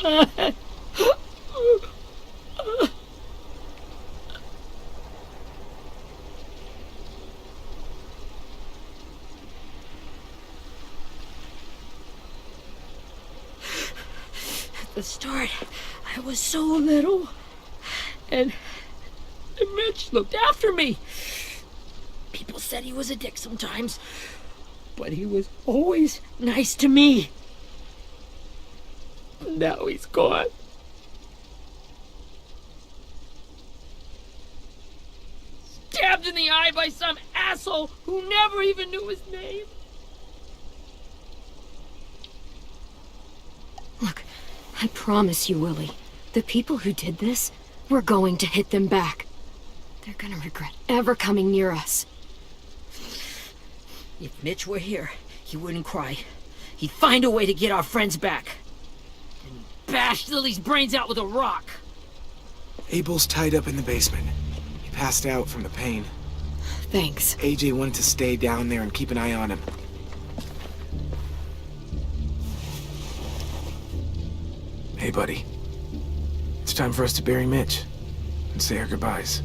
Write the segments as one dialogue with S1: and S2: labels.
S1: At the start, I was so little, and Mitch looked after me. People said he was a dick sometimes, but he was always nice to me. Now he's gone. Stabbed in the eye by some asshole who never even knew his name.
S2: Look, I promise you, Willie, the people who did this, we're going to hit them back. They're gonna regret ever coming near us.
S1: If Mitch were here, he wouldn't cry. He'd find a way to get our friends back. And bash Lily's brains out with a rock.
S3: Abel's tied up in the basement. He passed out from the pain.
S2: Thanks.
S3: AJ wanted to stay down there and keep an eye on him. Hey, buddy. It's time for us to bury Mitch and say our goodbyes.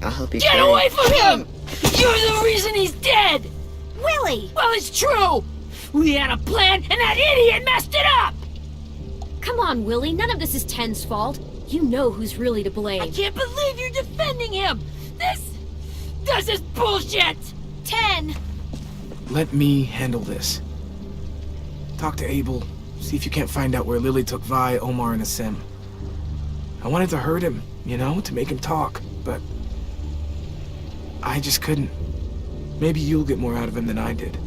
S4: I'll help you.
S1: Get away from him! You're the reason he's dead!
S2: Willie!
S1: Well, it's true! We had a plan, and that idiot messed it up!
S2: Come on, Willie, none of this is Ten's fault. You know who's really to blame.
S1: I can't believe you're defending him! This is bullshit!
S2: 10!
S3: Let me handle this. Talk to Abel. See if you can't find out where Lily took Vi, Omar, and Asim. I wanted to hurt him, to make him talk, but I just couldn't. Maybe you'll get more out of him than I did.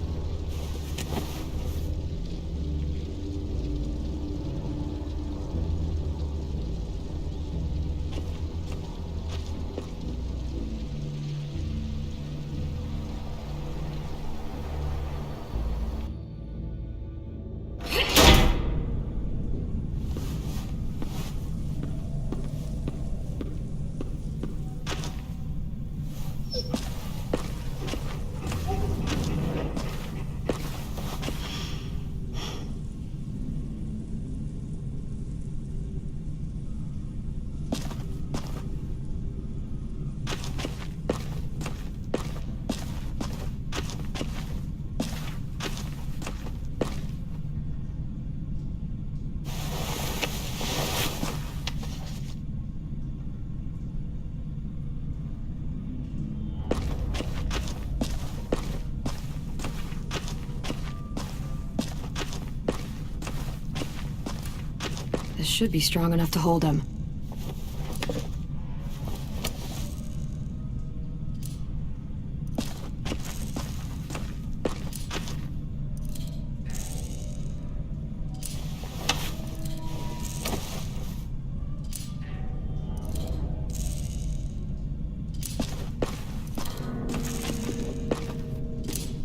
S2: This should be strong enough to hold him.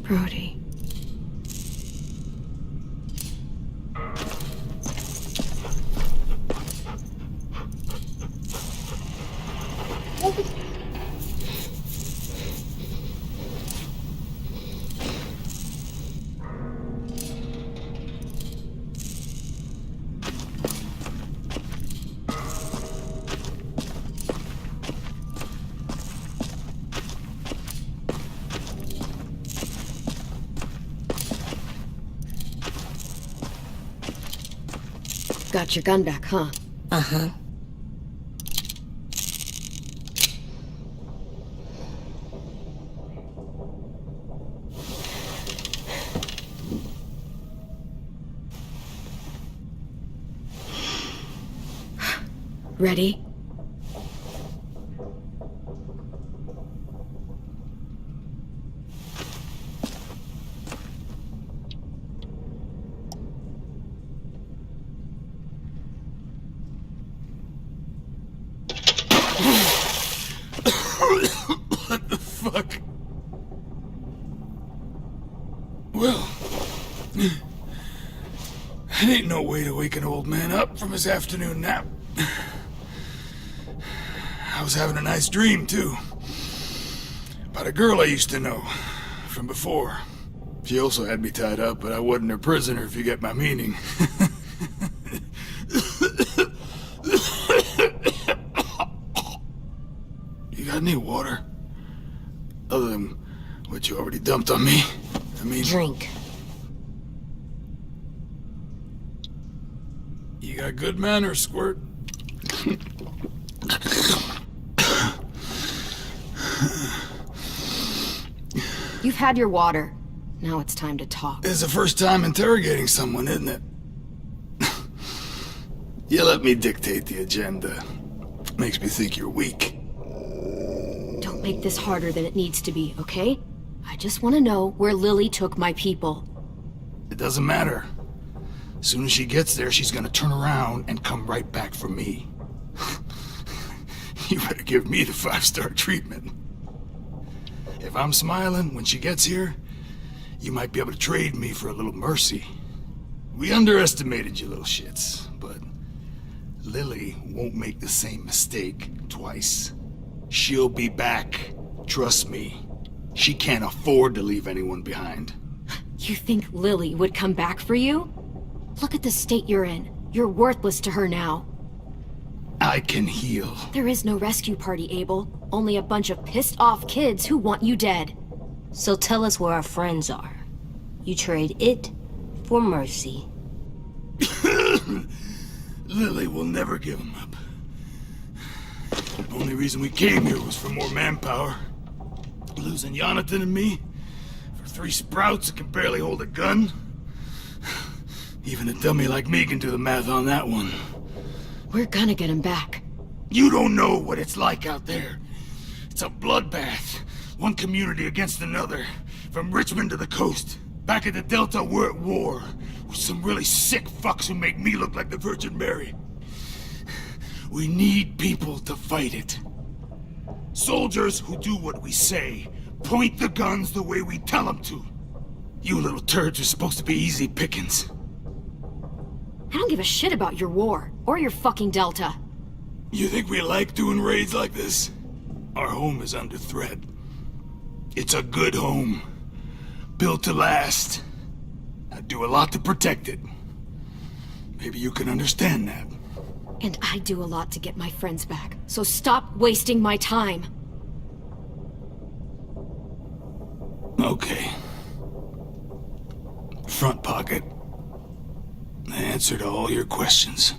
S2: Brody. Got your gun back, huh?
S4: Uh-huh.
S2: Ready?
S5: What the fuck? Well, it ain't no way to wake an old man up from his afternoon nap. I was having a nice dream, too. About a girl I used to know from before. She also had me tied up, but I wasn't her prisoner, if you get my meaning. need water. Other than what you already dumped on me. I mean...
S2: Drink.
S5: You got good manners, Squirt.
S2: You've had your water. Now it's time to talk.
S5: It's the first time interrogating someone, isn't it? You let me dictate the agenda. Makes me think you're weak.
S2: Don't make this harder than it needs to be, okay? I just want to know where Lily took my people.
S5: It doesn't matter. As soon as she gets there, she's gonna turn around and come right back for me. You better give me the 5-star treatment. If I'm smiling when she gets here, you might be able to trade me for a little mercy. We underestimated you little shits, but Lily won't make the same mistake twice. She'll be back. Trust me. She can't afford to leave anyone behind.
S2: You think Lily would come back for you? Look at the state you're in. You're worthless to her now.
S5: I can heal.
S2: There is no rescue party, Abel. Only a bunch of pissed-off kids who want you dead.
S4: So tell us where our friends are. You trade it for mercy.
S5: Lily will never give them up. The only reason we came here was for more manpower. Losing Jonathan and me for 3 sprouts that can barely hold a gun. Even a dummy like me can do the math on that one.
S2: We're gonna get him back.
S5: You don't know what it's like out there. It's a bloodbath. One community against another. From Richmond to the coast. Back at the Delta, we're at war. With some really sick fucks who make me look like the Virgin Mary. We need people to fight it. Soldiers who do what we say. Point the guns the way we tell them to. You little turds are supposed to be easy pickings.
S2: I don't give a shit about your war, or your fucking Delta.
S5: You think we like doing raids like this? Our home is under threat. It's a good home. Built to last. I do a lot to protect it. Maybe you can understand that.
S2: And I do a lot to get my friends back, so stop wasting my time.
S5: Okay. Front pocket. The answer to all your questions.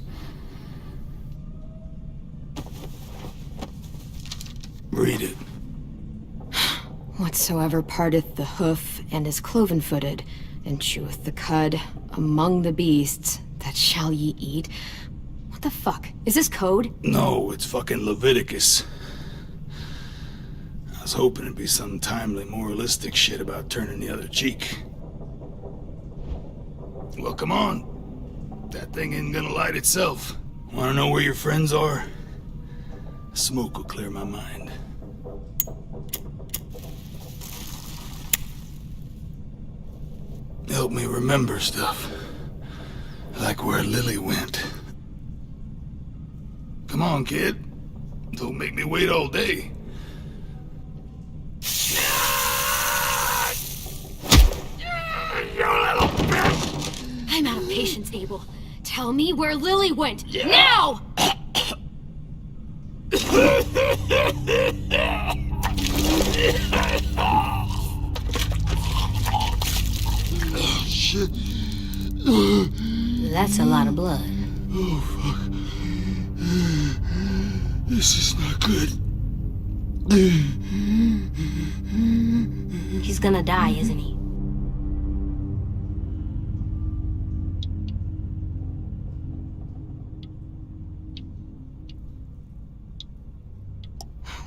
S5: Read it.
S2: Whatsoever parteth the hoof and is cloven-footed, and cheweth the cud among the beasts, that shall ye eat. What the fuck? Is this code?
S5: No, it's fucking Leviticus. I was hoping it'd be some timely moralistic shit about turning the other cheek. Well, come on. That thing ain't gonna light itself. Wanna know where your friends are? Smoke will clear my mind. Help me remember stuff. Like where Lily went. Come on, kid. Don't make me wait all day.
S2: I'm out of patience, Abel. Tell me where Lily went. Now!
S5: Shit.
S4: That's a lot of blood.
S5: Oh, fuck. This is not good.
S4: He's gonna die, isn't he?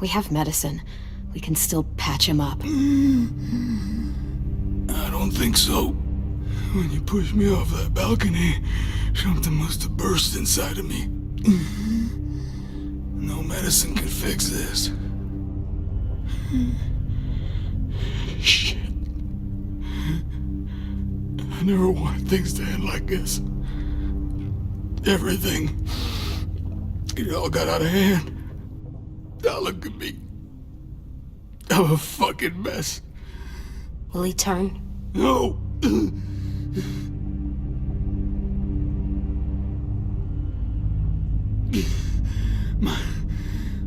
S2: We have medicine. We can still patch him up.
S5: I don't think so. When you pushed me off that balcony, something must have burst inside of me. No medicine can fix this. Shit. I never wanted things to end like this. Everything. It all got out of hand. Now look at me. I'm a fucking mess.
S4: Will he turn?
S5: No.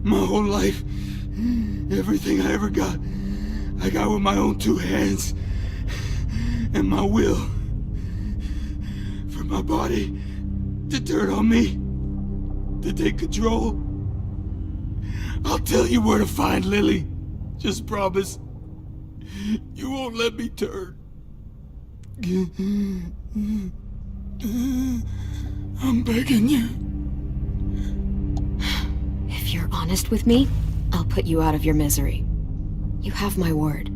S5: My whole life Everything I ever got, I got with my own 2 hands. And my will. For my body to turn on me. To take control. I'll tell you where to find Lily. Just promise. You won't let me turn. I'm begging you.
S2: If you're honest with me, I'll put you out of your misery. You have my word.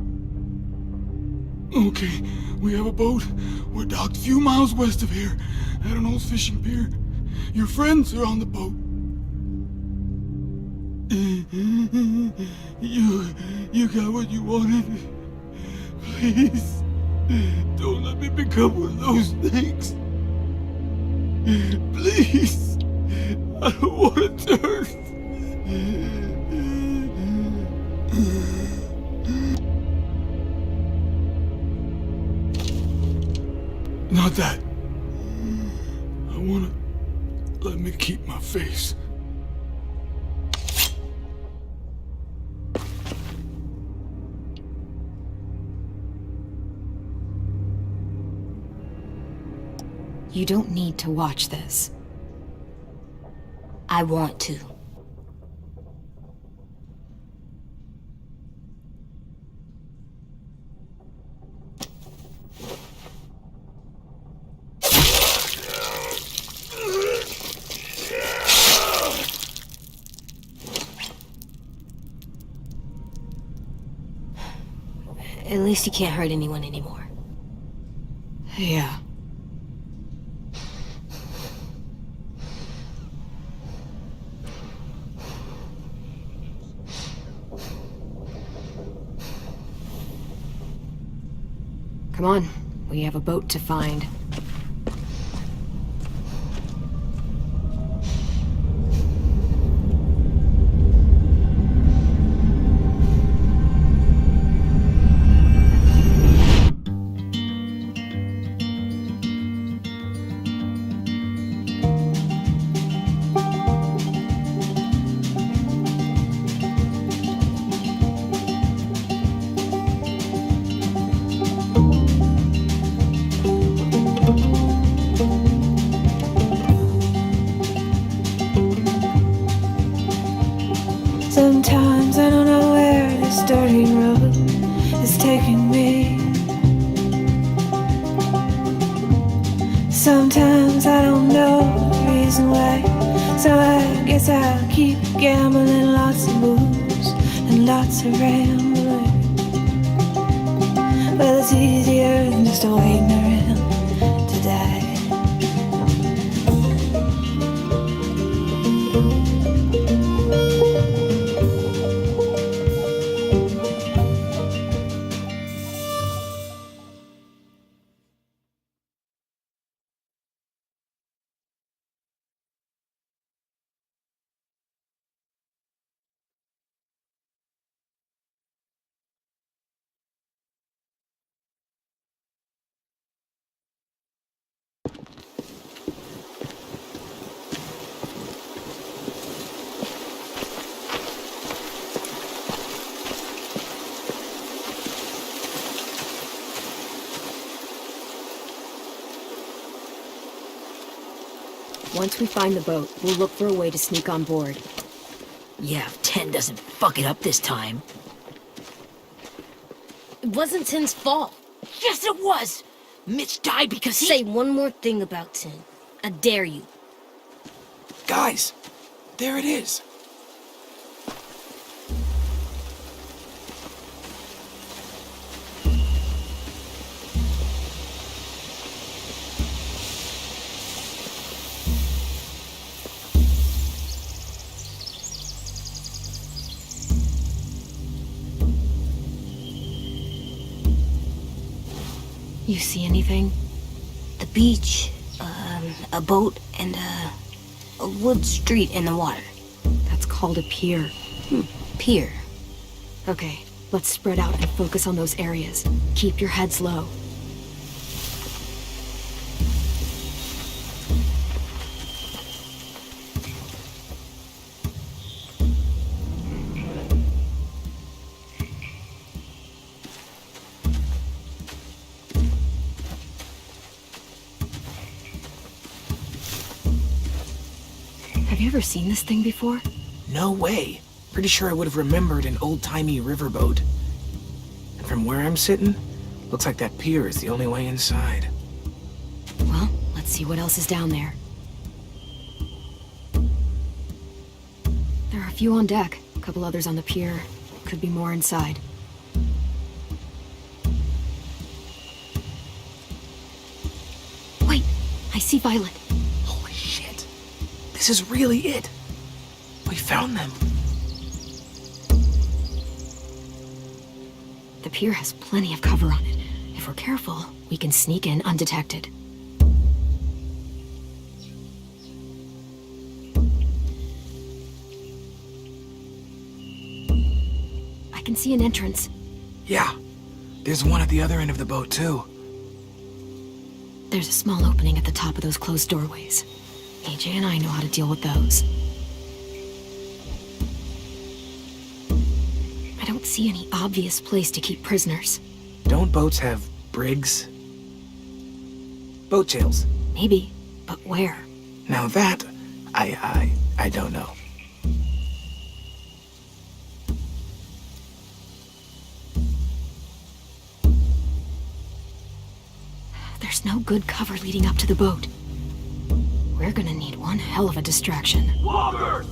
S5: Okay, we have a boat. We're docked a few miles west of here, at an old fishing pier. Your friends are on the boat. You got what you wanted. Please, don't let me become one of those things. Please, I don't want to turn. Not that. I wanna let me keep my face.
S2: You don't need to watch this.
S4: I want to. At least you can't hurt anyone anymore.
S2: Yeah. Come on, we have a boat to find.
S6: Sometimes I don't know where this dirty road is taking me. Sometimes I don't know the reason why, so I guess I'll keep gambling, lots of moves and lots of rambling. Well, it's easier than just waiting around to die.
S2: Once we find the boat, we'll look for a way to sneak on board.
S1: Yeah, if 10 doesn't fuck it up this time.
S4: It wasn't Tin's fault.
S1: Yes, it was! Mitch died because he...
S4: Say one more thing about Tin. I dare you.
S3: Guys, there it is.
S2: You see anything?
S4: The beach, a boat, and a wood street in the water.
S2: That's called a pier.
S4: Pier.
S2: Okay, let's spread out and focus on those areas. Keep your heads low. Have you ever seen this thing before?
S3: No way. Pretty sure I would have remembered an old-timey riverboat. And from where I'm sitting, looks like that pier is the only way inside.
S2: Well, let's see what else is down there. There are a few on deck, a couple others on the pier. Could be more inside. Wait, I see Violet.
S3: Holy shit. This is really it. We found them.
S2: The pier has plenty of cover on it. If we're careful, we can sneak in undetected. I can see an entrance.
S3: Yeah. There's one at the other end of the boat, too.
S2: There's a small opening at the top of those closed doorways. AJ and I know how to deal with those. I don't see any obvious place to keep prisoners.
S3: Don't boats have brigs? Boat jails.
S2: Maybe, but where?
S3: Now that, I don't know.
S2: There's no good cover leading up to the boat. We're gonna need one hell of a distraction.
S3: Walkers!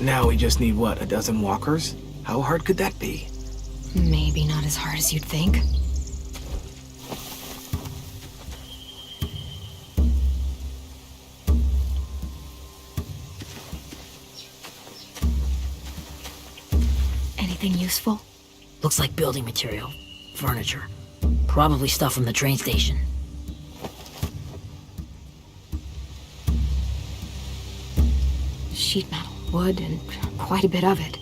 S3: Now we just need, what, a dozen walkers? How hard could that be?
S2: Maybe not as hard as you'd think. Anything useful?
S1: Looks like building material. Furniture. Probably stuff from the train station.
S2: Sheet metal, wood, and quite a bit of it.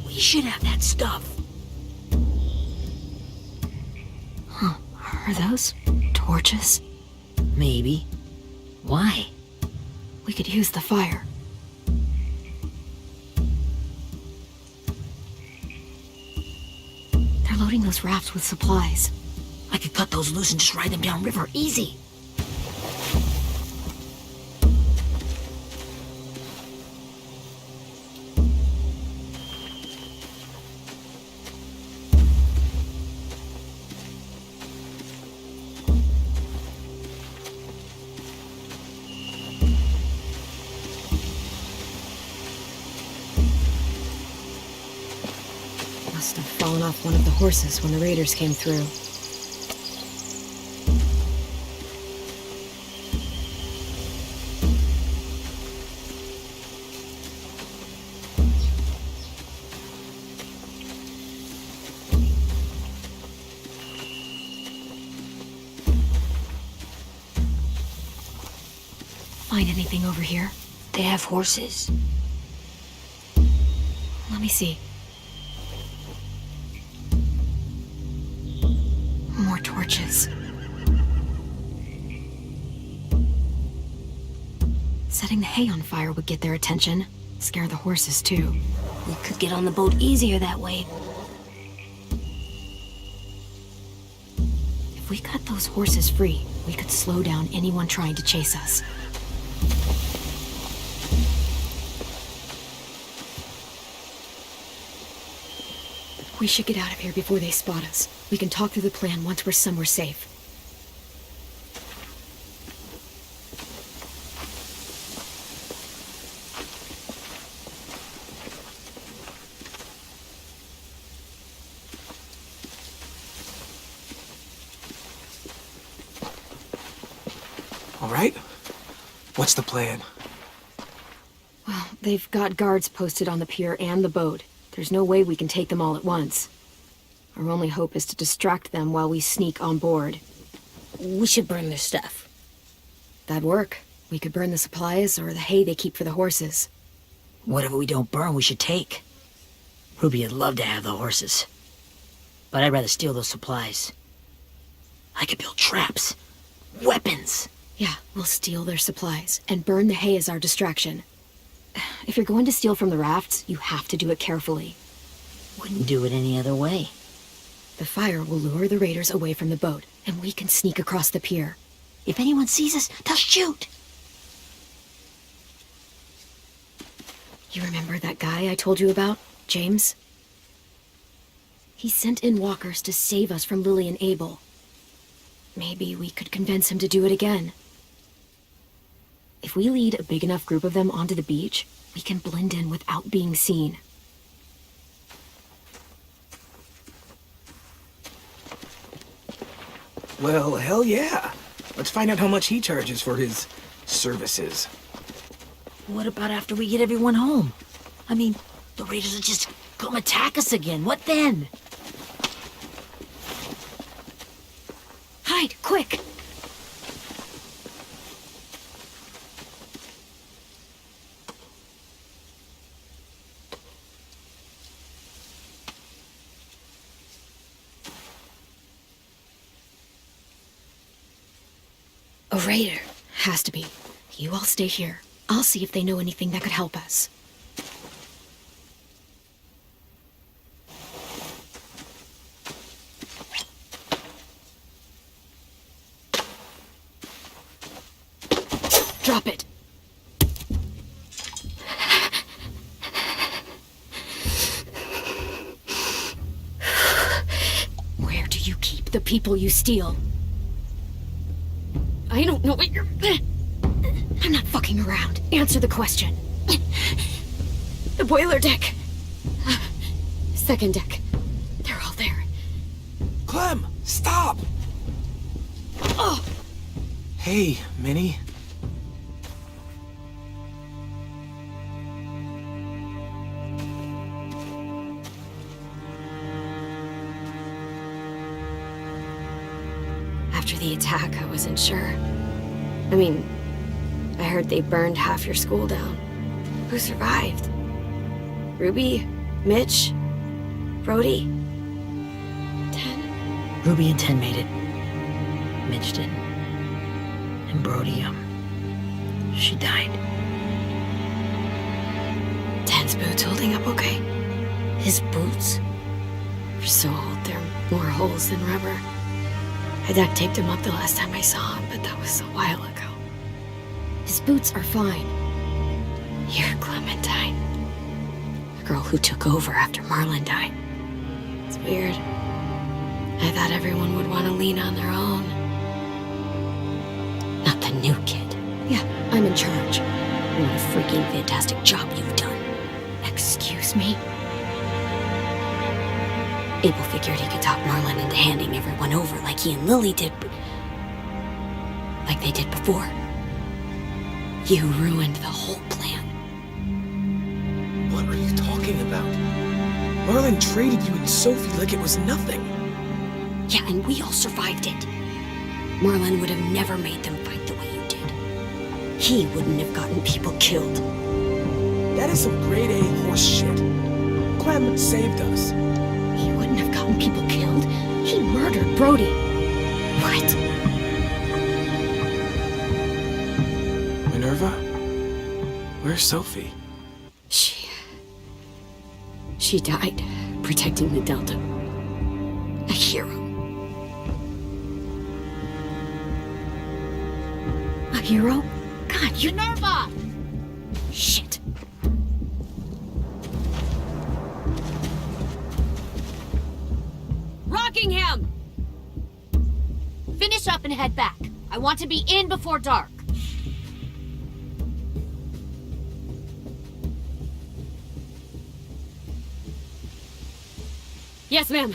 S1: We should have that stuff.
S2: Huh. Are those torches?
S1: Maybe. Why?
S2: We could use the fire. They're loading those rafts with supplies.
S1: I could cut those loose and just ride them downriver. Easy.
S2: Must have fallen off one of the horses when the raiders came through. Find anything over here?
S4: They have horses.
S2: Let me see. More torches. Setting the hay on fire would get their attention. Scare the horses, too.
S4: We could get on the boat easier that way.
S2: If we cut those horses free, we could slow down anyone trying to chase us. We should get out of here before they spot us. We can talk through the plan once we're somewhere safe.
S3: All right? What's the plan?
S2: Well, they've got guards posted on the pier and the boat. There's no way we can take them all at once. Our only hope is to distract them while we sneak on board.
S1: We should burn their stuff.
S2: That'd work. We could burn the supplies or the hay they keep for the horses.
S1: Whatever we don't burn, we should take. Ruby'd love to have the horses. But I'd rather steal those supplies. I could build traps. Weapons.
S2: Yeah, we'll steal their supplies and burn the hay as our distraction. If you're going to steal from the rafts, you have to do it carefully.
S1: Wouldn't do it any other way.
S2: The fire will lure the raiders away from the boat, and we can sneak across the pier.
S1: If anyone sees us, they'll shoot.
S2: You remember that guy I told you about, James? He sent in walkers to save us from Lily and Abel. Maybe we could convince him to do it again. If we lead a big enough group of them onto the beach, we can blend in without being seen.
S3: Well, hell yeah. Let's find out how much he charges for his services.
S1: What about after we get everyone home? I mean, the raiders will just come attack us again. What then?
S2: Hide, quick! A raider. Has to be. You all stay here. I'll see if they know anything that could help us. Drop it. Where do you keep the people you steal? I don't know what you're... I'm not fucking around. Answer the question. The boiler deck. Second deck. They're all there.
S3: Clem, stop!
S2: Oh!
S3: Hey, Minnie.
S2: After the attack, I wasn't sure. I mean, I heard they burned half your school down. Who survived? Ruby? Mitch? Brody? 10?
S1: Ruby and 10 made it. Mitch didn't. And Brody, she died.
S2: 10's boots holding up okay?
S1: His boots?
S2: They're so old, there are more holes than rubber. I duct taped him up the last time I saw him, but that was a while ago. His boots are fine. You're Clementine. The girl who took over after Marlon died. It's weird. I thought everyone would want to lean on their own.
S1: Not the new kid.
S2: Yeah, I'm in charge.
S1: What a freaking fantastic job you've done.
S2: Excuse me?
S1: Abel figured he could talk Marlon into handing everyone over like he and Lily did, but... like they did before. You ruined the whole plan.
S3: What are you talking about? Marlon traded you and Sophie like it was nothing.
S1: Yeah, and we all survived it. Marlon would have never made them fight the way you did. He wouldn't have gotten people killed.
S3: That is some grade A horse shit. Clem saved us.
S2: He wouldn't have gotten people killed. He murdered Brody.
S1: What?
S3: Minerva? Where's Sophie?
S2: She died protecting the Delta. A hero. A hero? God, you...
S1: Minerva!
S2: Shit.
S7: Rockingham! Finish up and head back. I want to be in before dark.
S2: Yes, ma'am.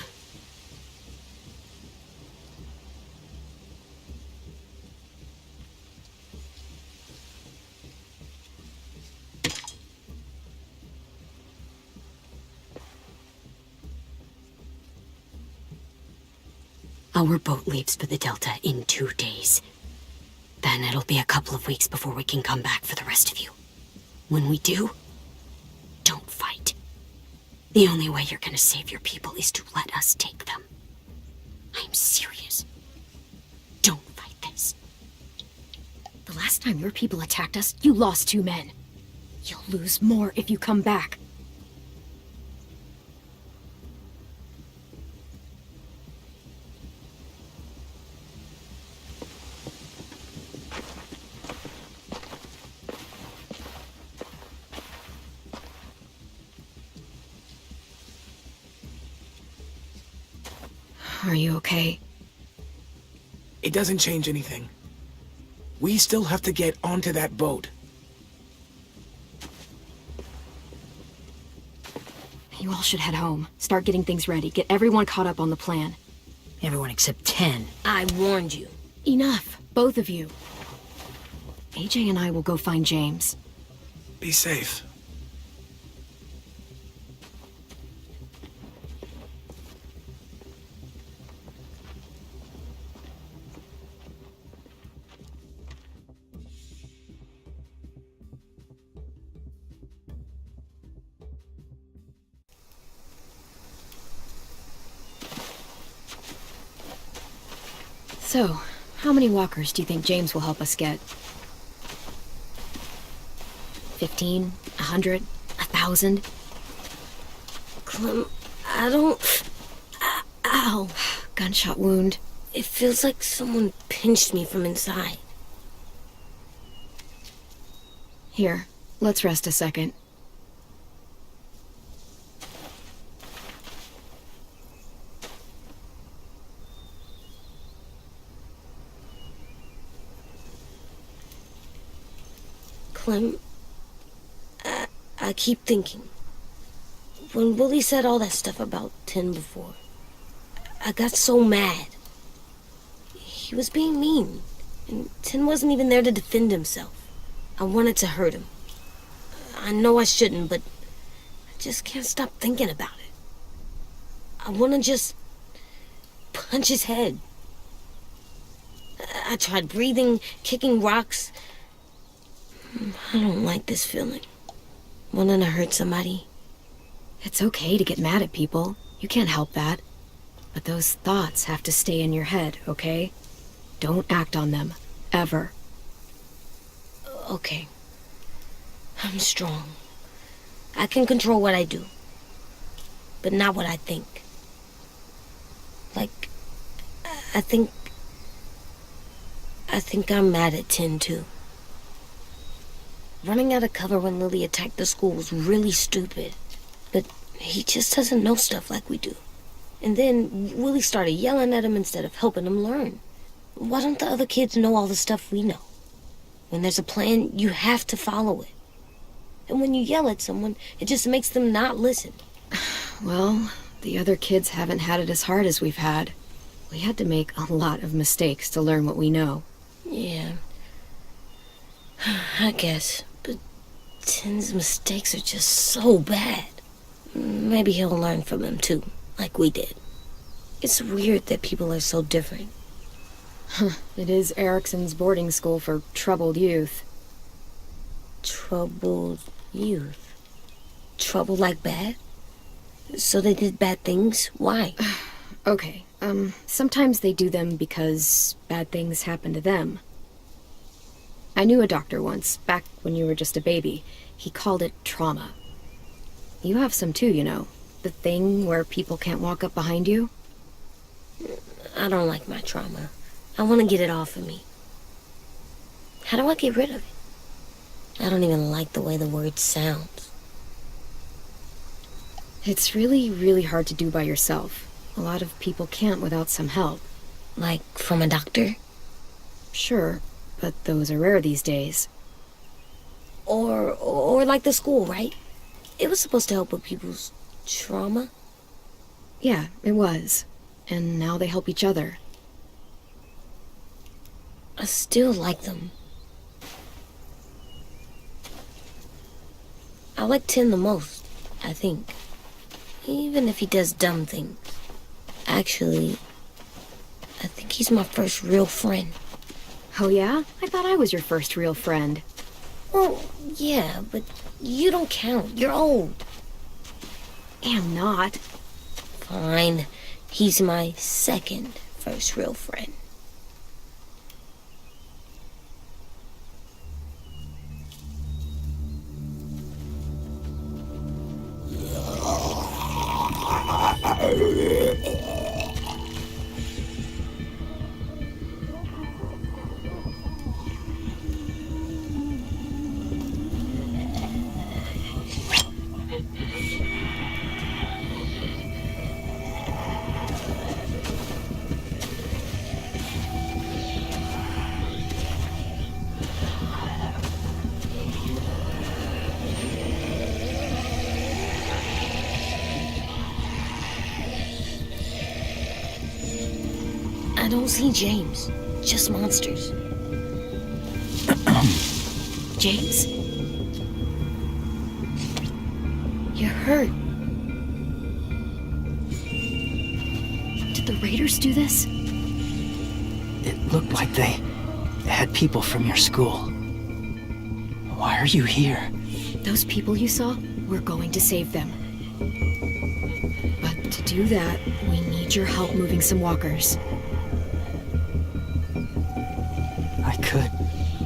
S1: Our boat leaves for the Delta in 2 days. Then it'll be a couple of weeks before we can come back for the rest of you. When we do, don't fight. The only way you're gonna save your people is to let us take them. I'm serious. Don't fight this.
S2: The last time your people attacked us, you lost 2 men. You'll lose more if you come back. Are you okay?
S3: It doesn't change anything. We still have to get onto that boat.
S2: You all should head home. Start getting things ready. Get everyone caught up on the plan.
S4: Everyone except 10. I warned you.
S2: Enough, both of you. AJ and I will go find James.
S3: Be safe.
S2: So, how many walkers do you think James will help us get? 15? 100? 1,000?
S4: Clem, I don't... Ow.
S2: Gunshot wound.
S4: It feels like someone pinched me from inside.
S2: Here, let's rest a second.
S4: Clem, I keep thinking. When Willie said all that stuff about 10 before, I got so mad. He was being mean, and 10 wasn't even there to defend himself. I wanted to hurt him. I know I shouldn't, but I just can't stop thinking about it. I want to just punch his head. I tried breathing, kicking rocks. I don't like this feeling. Wanting to hurt somebody.
S2: It's okay to get mad at people. You can't help that. But those thoughts have to stay in your head, okay? Don't act on them. Ever.
S4: Okay. I'm strong. I can control what I do. But not what I think. Like, I think I'm mad at 10 too. Running out of cover when Lily attacked the school was really stupid. But he just doesn't know stuff like we do. And then Willie started yelling at him instead of helping him learn. Why don't the other kids know all the stuff we know? When there's a plan, you have to follow it. And when you yell at someone, it just makes them not listen.
S2: Well, the other kids haven't had it as hard as we've had. We had to make a lot of mistakes to learn what we know.
S4: Yeah. I guess. But 10's mistakes are just so bad. Maybe he'll learn from them too, like we did. It's weird that people are so different.
S2: It is Erickson's boarding school for troubled youth.
S4: Troubled youth? Trouble like bad? So they did bad things? Why?
S2: Okay, sometimes they do them because bad things happen to them. I knew a doctor once, back when you were just a baby. He called it trauma. You have some too, you know. The thing where people can't walk up behind you.
S4: I don't like my trauma. I want to get it off of me. How do I get rid of it? I don't even like the way the word sounds.
S2: It's really, really hard to do by yourself. A lot of people can't without some help.
S4: Like from a doctor?
S2: Sure, but those are rare these days.
S4: Or like the school, right? It was supposed to help with people's trauma.
S2: Yeah, it was. And now they help each other.
S4: I still like them. I like 10 the most, I think. Even if he does dumb things. Actually, I think he's my first real friend.
S2: Oh yeah? I thought I was your first real friend.
S4: Well, yeah, but you don't count. You're old.
S2: Am not.
S4: Fine. He's my second first real friend. I don't see James. Just monsters.
S2: James? You're hurt. Did the raiders do this?
S8: It looked like they had people from your school. Why are you here?
S2: Those people you saw, we're going to save them. But to do that, we need your help moving some walkers.
S8: I could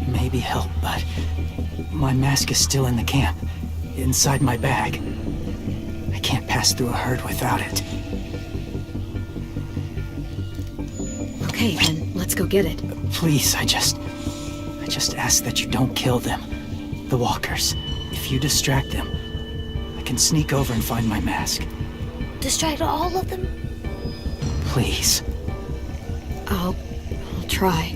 S8: maybe help, but my mask is still in the camp, inside my bag. I can't pass through a herd without it.
S2: Okay, then let's go get it.
S8: Please, I just ask that you don't kill them. The walkers. If you distract them, I can sneak over and find my mask.
S4: Distract all of them?
S8: Please.
S2: I'll try.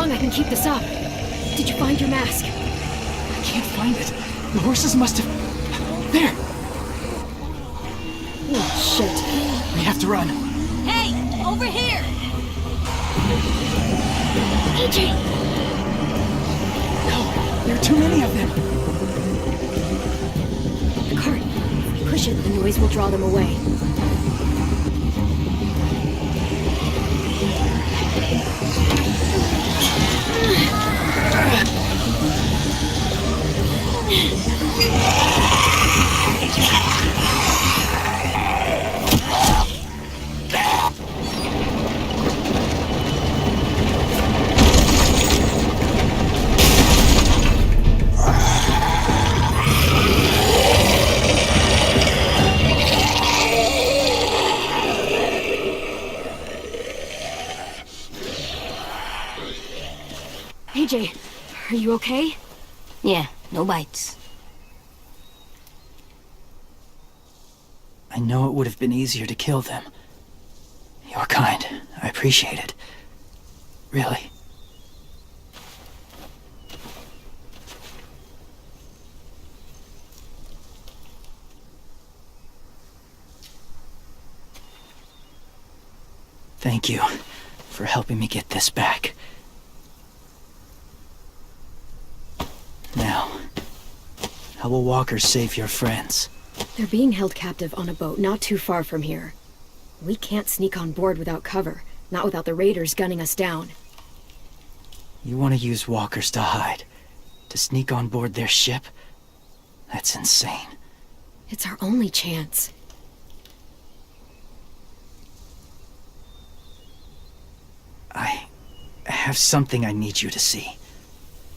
S2: I can keep this up. Did you find your mask?
S8: I can't find it. The horses must have... There!
S2: Oh, shit.
S8: We have to run.
S7: Hey, over here!
S2: AJ!
S8: No, there are too many of them.
S2: The cart. If we push it, the noise will draw them away. AJ, are you okay?
S4: Yeah, no bites.
S8: I know it would have been easier to kill them. You're kind. I appreciate it. Really. Thank you for helping me get this back. Now, how will walkers save your friends?
S2: They're being held captive on a boat not too far from here. We can't sneak on board without cover, not without the raiders gunning us down.
S8: You want to use walkers to hide? To sneak on board their ship? That's insane.
S2: It's our only chance.
S8: I have something I need you to see,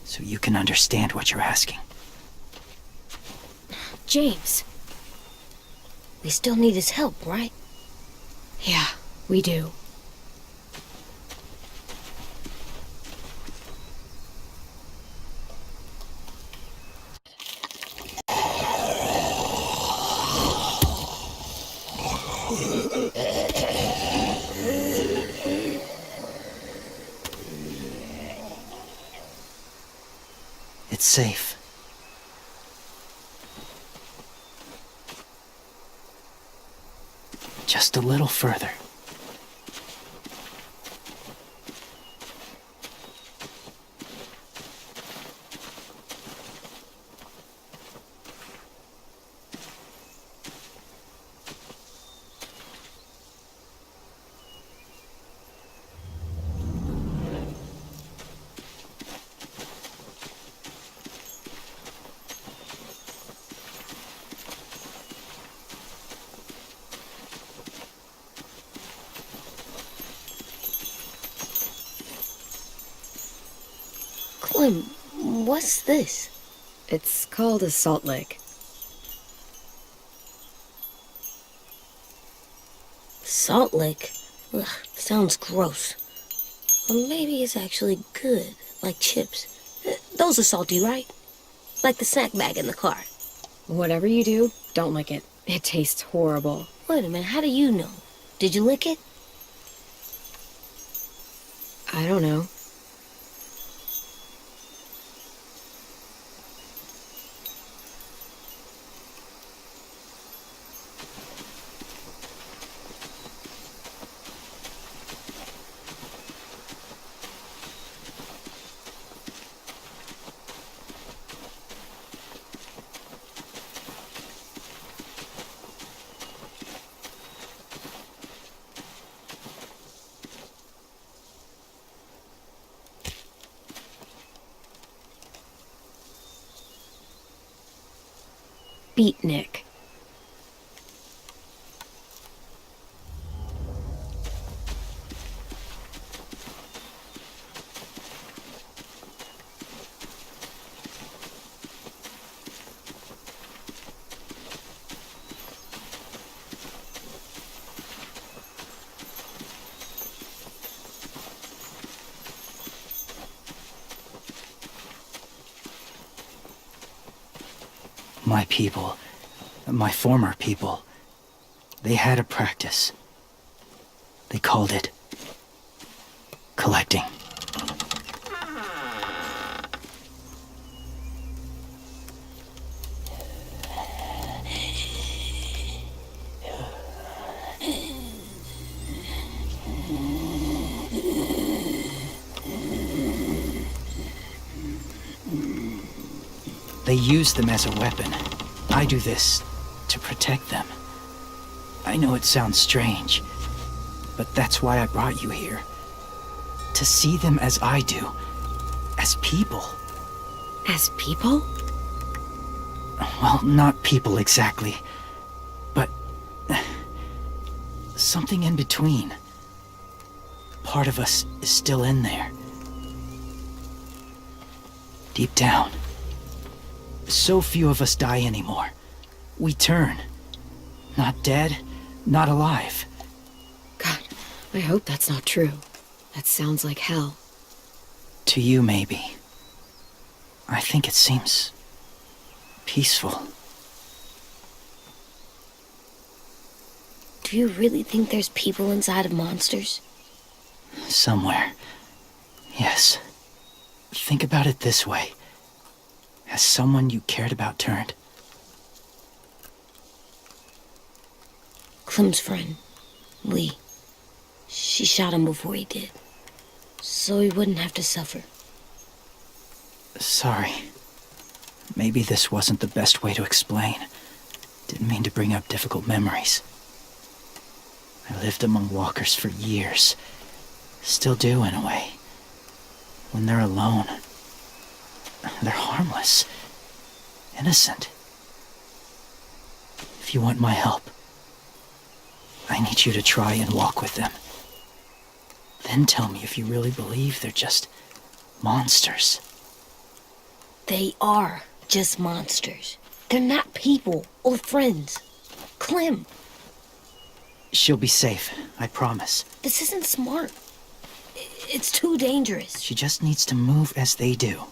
S8: so you can understand what you're asking.
S2: James.
S4: We still need his help, right?
S2: Yeah, we do.
S8: It's safe. Just a little further.
S4: Clem, what's this?
S2: It's called a salt lick.
S4: Salt lick? Ugh, sounds gross. Or maybe it's actually good, like chips. Those are salty, right? Like the snack bag in the car.
S2: Whatever you do, don't lick it. It tastes horrible.
S4: Wait a minute, how do you know? Did you lick it?
S2: I don't know. Beatnik.
S8: My people, my former people, they had a practice. They called it collecting. They use them as a weapon. I do this to protect them. I know it sounds strange, but that's why I brought you here. To see them as I do. As people.
S2: As people?
S8: Well, not people exactly, but something in between. Part of us is still in there. Deep down. So few of us die anymore. We turn. Not dead, not alive.
S2: God, I hope that's not true. That sounds like hell.
S8: To you, maybe. I think it seems peaceful.
S4: Do you really think there's people inside of monsters?
S8: Somewhere. Yes. Think about it this way. Has someone you cared about turned?
S4: Clem's friend, Lee. She shot him before he did. So he wouldn't have to suffer.
S8: Sorry. Maybe this wasn't the best way to explain. Didn't mean to bring up difficult memories. I lived among walkers for years. Still do, in a way. When they're alone, they're harmless. Innocent. If you want my help, I need you to try and walk with them. Then tell me if you really believe they're just monsters.
S4: They are just monsters. They're not people or friends. Clem,
S8: She'll be safe, I promise.
S4: this isn't smart. It's too dangerous.
S8: She just needs to move as they do.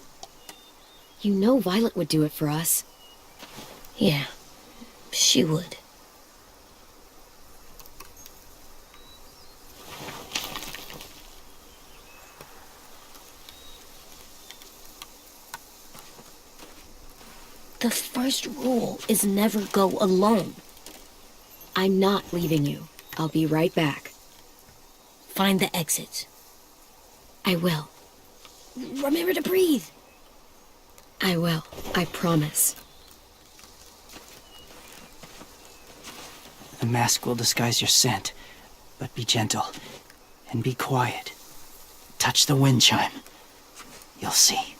S2: You know Violet would do it for us.
S4: Yeah, she would. The first rule is never go alone.
S2: I'm not leaving you. I'll be right back.
S4: Find the exits.
S2: I will.
S4: Remember to breathe.
S2: I will. I promise.
S8: The mask will disguise your scent, but be gentle and be quiet. Touch the wind chime. You'll see.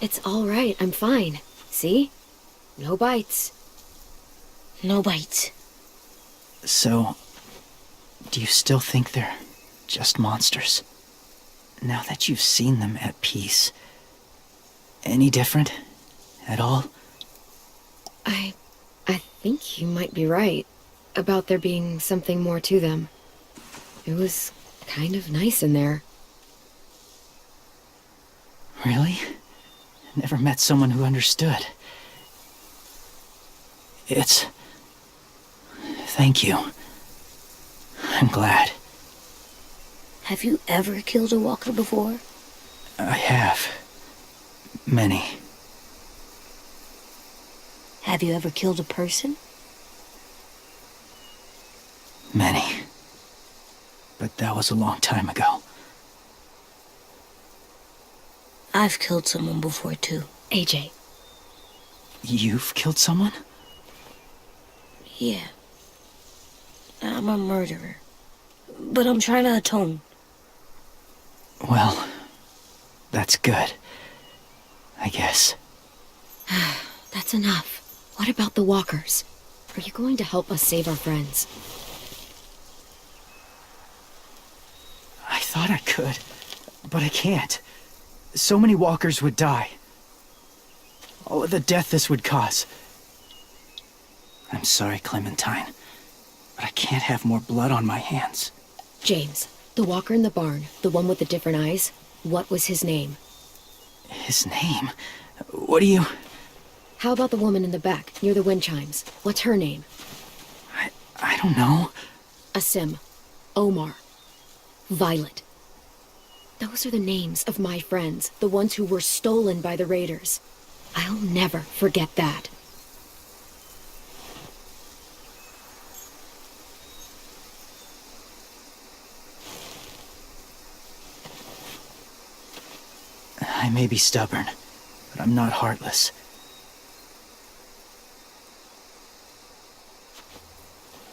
S2: It's all right. I'm fine. See? No bites.
S4: No bites.
S8: So, do you still think they're just monsters? Now that you've seen them at peace, any different at all?
S2: I think you might be right about there being something more to them. It was kind of nice in there.
S8: Really? Never met someone who understood. Thank you. I'm glad.
S4: Have you ever killed a walker before?
S8: I have. Many.
S4: Have you ever killed a person?
S8: Many. But that was a long time ago.
S4: I've killed someone before, too.
S2: AJ.
S8: You've killed someone?
S4: Yeah. I'm a murderer. But I'm trying to atone.
S8: Well, that's good. I guess.
S2: That's enough. What about the walkers? Are you going to help us save our friends?
S8: I thought I could, but I can't. So many walkers would die. All of the death this would cause. I'm sorry, Clementine, but I can't have more blood on my hands.
S2: James, the walker in the barn, the one with the different eyes, what was his name?
S8: His name? What do you...
S2: How about the woman in the back, near the wind chimes? What's her name?
S8: I don't know.
S2: Asim. Omar. Violet. Those are the names of my friends, the ones who were stolen by the raiders. I'll never forget that.
S8: I may be stubborn, but I'm not heartless.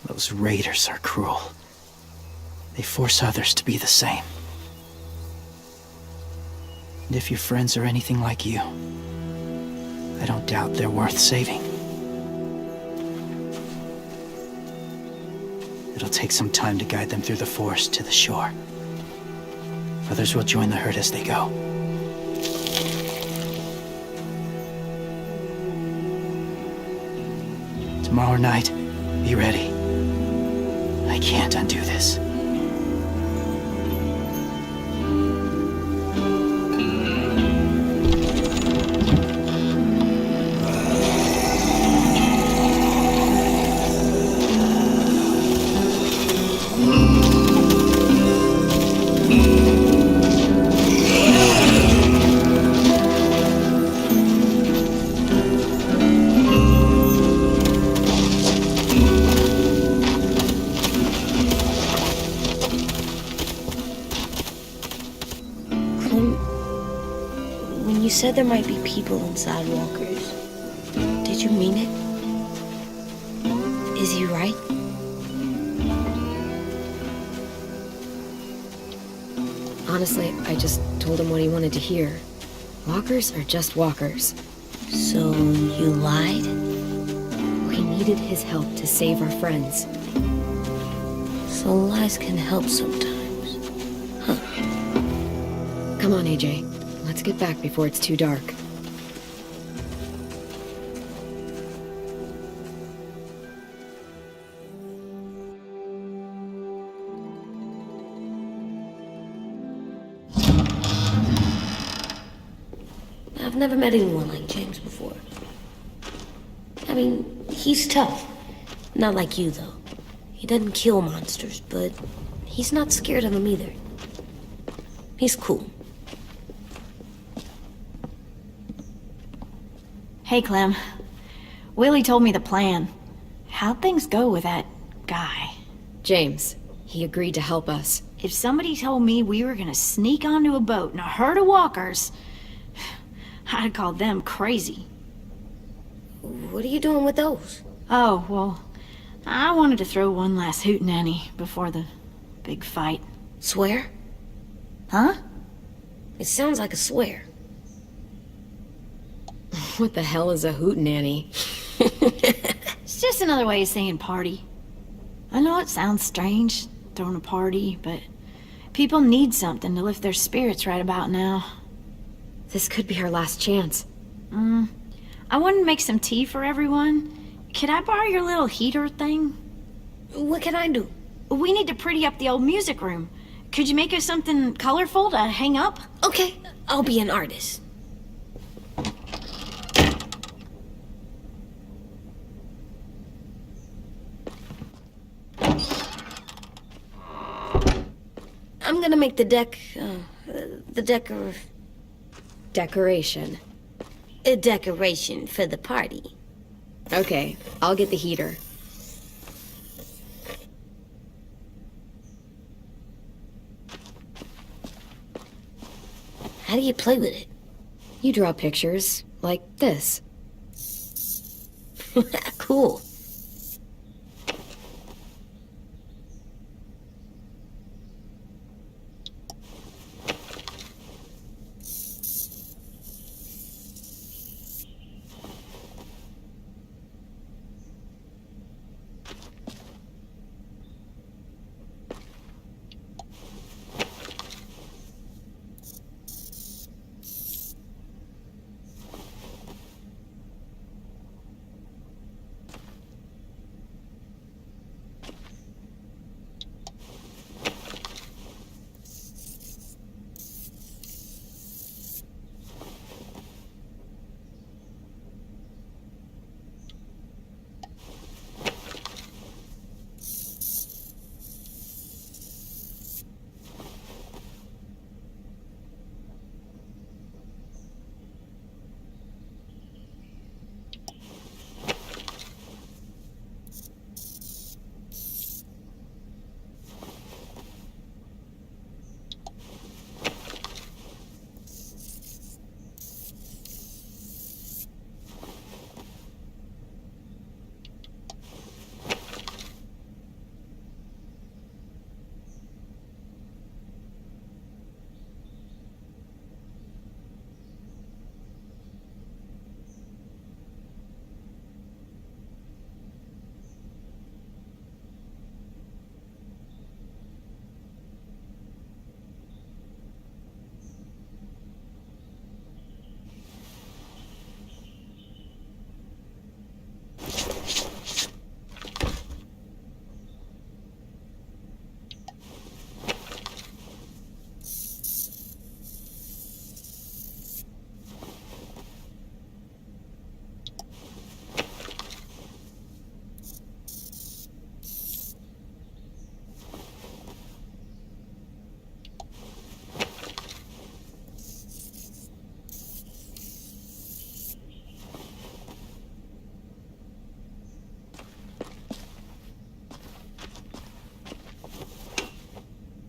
S8: Those raiders are cruel. They force others to be the same. And if your friends are anything like you, I don't doubt they're worth saving. It'll take some time to guide them through the forest to the shore. Others will join the herd as they go. Tomorrow night, be ready. I can't undo this.
S4: When you said there might be people inside walkers, did you mean it? Is he right?
S2: Honestly, I just told him what he wanted to hear. Walkers are just walkers.
S4: So you lied?
S2: We needed his help to save our friends.
S4: So lies can help sometimes.
S2: Come on, AJ. Let's get back before it's too dark.
S4: I've never met anyone like James before. I mean, he's tough. Not like you, though. He doesn't kill monsters, but he's not scared of them either. He's cool.
S7: Hey, Clem. Willie told me the plan. How'd things go with that guy?
S2: James, he agreed to help us.
S7: If somebody told me we were gonna sneak onto a boat in a herd of walkers, I'd call them crazy.
S4: What are you doing with those?
S7: Oh, well, I wanted to throw one last hootenanny before the big fight.
S4: Swear?
S7: Huh?
S4: It sounds like a swear.
S2: What the hell is a hootenanny?
S7: It's just another way of saying party. I know it sounds strange, throwing a party, but people need something to lift their spirits right about now.
S2: This could be our last chance.
S7: I wanted to make some tea for everyone. Could I borrow your little heater thing?
S4: What can I do?
S7: We need to pretty up the old music room. Could you make us something colorful to hang up?
S4: Okay, I'll be an artist. I'm gonna make the
S2: Decoration.
S4: a decoration for the party.
S2: Okay, I'll get the heater.
S4: How do you play with it?
S2: You draw pictures, like this.
S4: Cool.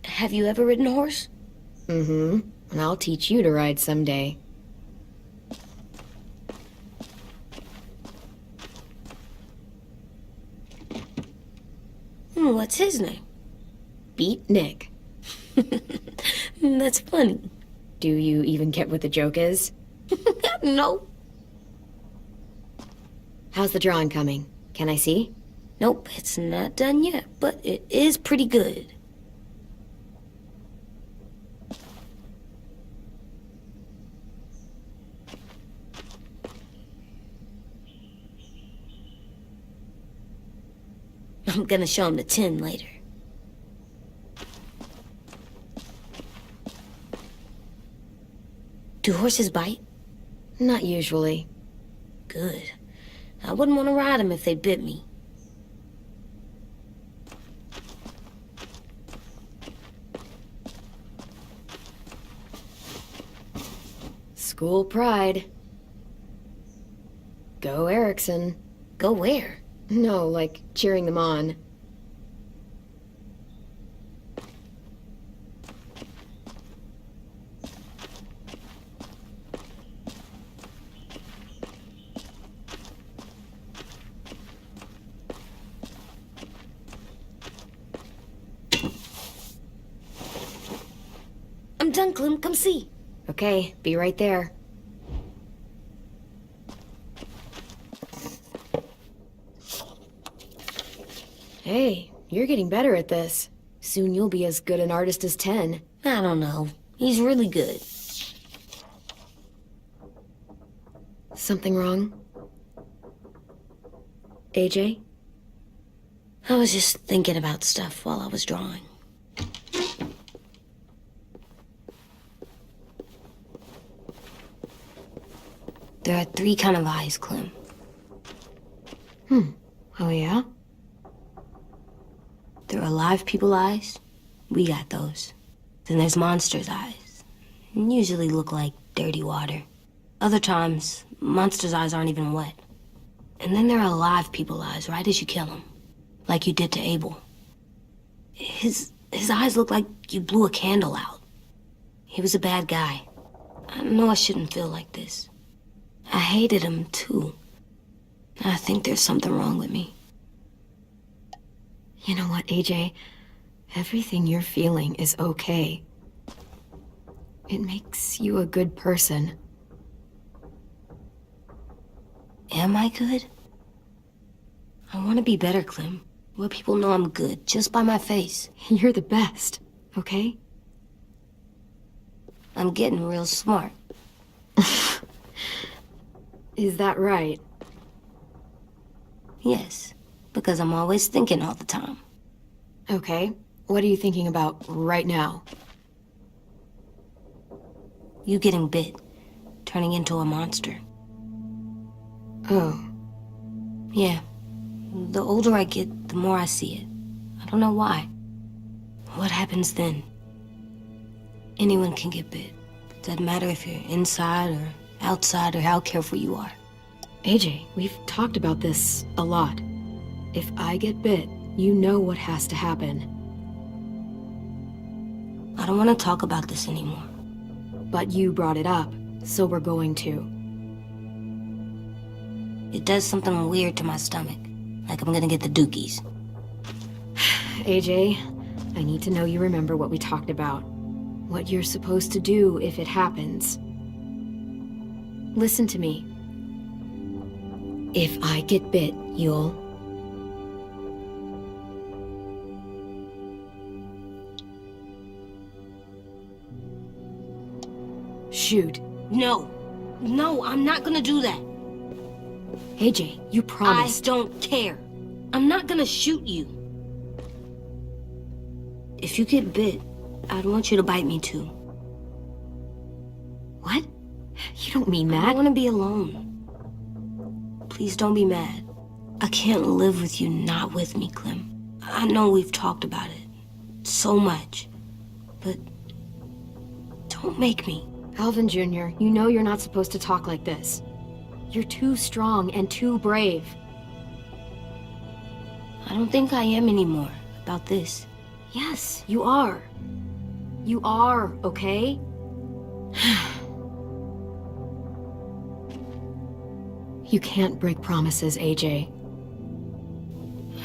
S4: Have you ever ridden a horse?
S2: Mm-hmm. And I'll teach you to ride someday.
S4: What's his name?
S2: Beat Nick.
S4: That's funny.
S2: Do you even get what the joke is?
S4: No.
S2: How's the drawing coming? Can I see?
S4: Nope, it's not done yet, but it is pretty good. I'm gonna show him the 10 later. Do horses bite?
S2: Not usually.
S4: Good. I wouldn't want to ride them if they bit me.
S2: School pride. Go Erickson.
S4: Go where?
S2: No, like cheering them on.
S4: I'm done, Clem. Come see.
S2: Okay, be right there. Hey, you're getting better at this. Soon you'll be as good an artist as 10.
S4: I don't know. He's really good.
S2: Something wrong? AJ?
S4: I was just thinking about stuff while I was drawing. There are 3 kind of eyes, Clem.
S2: Oh yeah?
S4: There are live people eyes. We got those. Then there's monsters' eyes. Usually look like dirty water. Other times, monsters' eyes aren't even wet. And then there are live people eyes right as you kill them. Like you did to Abel. His eyes look like you blew a candle out. He was a bad guy. I know I shouldn't feel like this. I hated him, too. I think there's something wrong with me.
S2: You know what, AJ? Everything you're feeling is okay. It makes you a good person.
S4: Am I good? I want to be better, Clem. Where people know I'm good, just by my face.
S2: You're the best, okay?
S4: I'm getting real smart.
S2: Is that right?
S4: Yes, because I'm always thinking all the time.
S2: Okay. What are you thinking about right now?
S4: You getting bit, turning into a monster.
S2: Oh.
S4: Yeah. The older I get, the more I see it. I don't know why. What happens then? Anyone can get bit. Doesn't matter if you're inside or outside or how careful you are.
S2: AJ, we've talked about this a lot. If I get bit, you know what has to happen.
S4: I don't want to talk about this anymore.
S2: But you brought it up, so we're going to.
S4: It does something weird to my stomach. Like I'm gonna get the dookies.
S2: AJ, I need to know you remember what we talked about. What you're supposed to do if it happens. Listen to me. If I get bit, you'll... shoot.
S4: No. No, I'm not gonna do that.
S2: AJ, you promised.
S4: I don't care. I'm not gonna shoot you. If you get bit, I'd want you to bite me too.
S2: What? You don't mean
S4: I
S2: that.
S4: don't want to be alone. Please don't be mad. I can't live with you not with me, Clem. I know we've talked about it so much, but don't make me.
S2: Alvin Jr., you know you're not supposed to talk like this. You're too strong and too brave.
S4: I don't think I am anymore about this.
S2: Yes, you are. You are, okay? You can't break promises, AJ.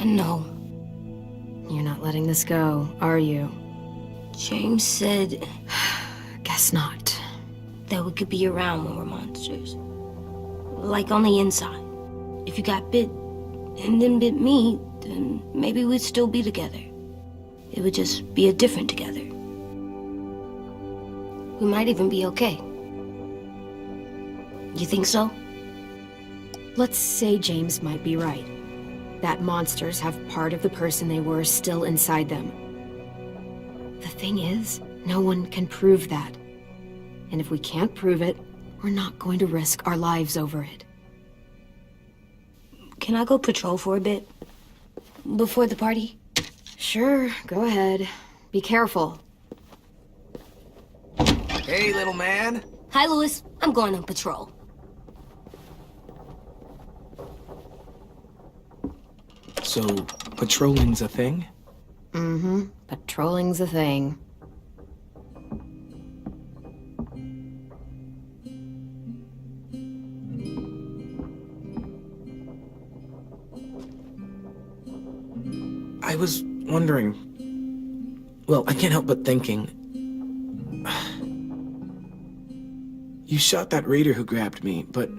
S4: I know.
S2: You're not letting this go, are you?
S4: James said
S2: Guess not.
S4: that we could be around when we're monsters. Like on the inside. If you got bit and then bit me, then maybe we'd still be together. It would just be a different together. We might even be okay. You think so?
S2: Let's say James might be right. That monsters have part of the person they were still inside them. The thing is, no one can prove that. And if we can't prove it, we're not going to risk our lives over it.
S4: Can I go patrol for a bit? Before the party?
S2: Sure, go ahead. Be careful.
S3: Hey, little man.
S4: Hi, Louis. I'm going on patrol.
S3: So, patrolling's a thing?
S2: Mm-hmm. Patrolling's a thing.
S3: I was wondering... Well, I can't help but thinking... You shot that raider who grabbed me, but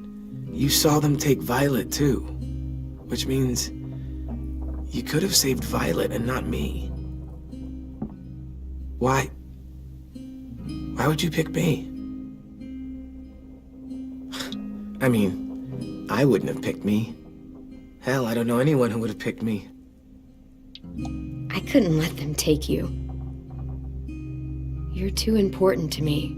S3: you saw them take Violet too. Which means... You could have saved Violet and not me. Why? Why would you pick me? I mean, I wouldn't have picked me. Hell, I don't know anyone who would have picked me.
S2: I couldn't let them take you. You're too important to me.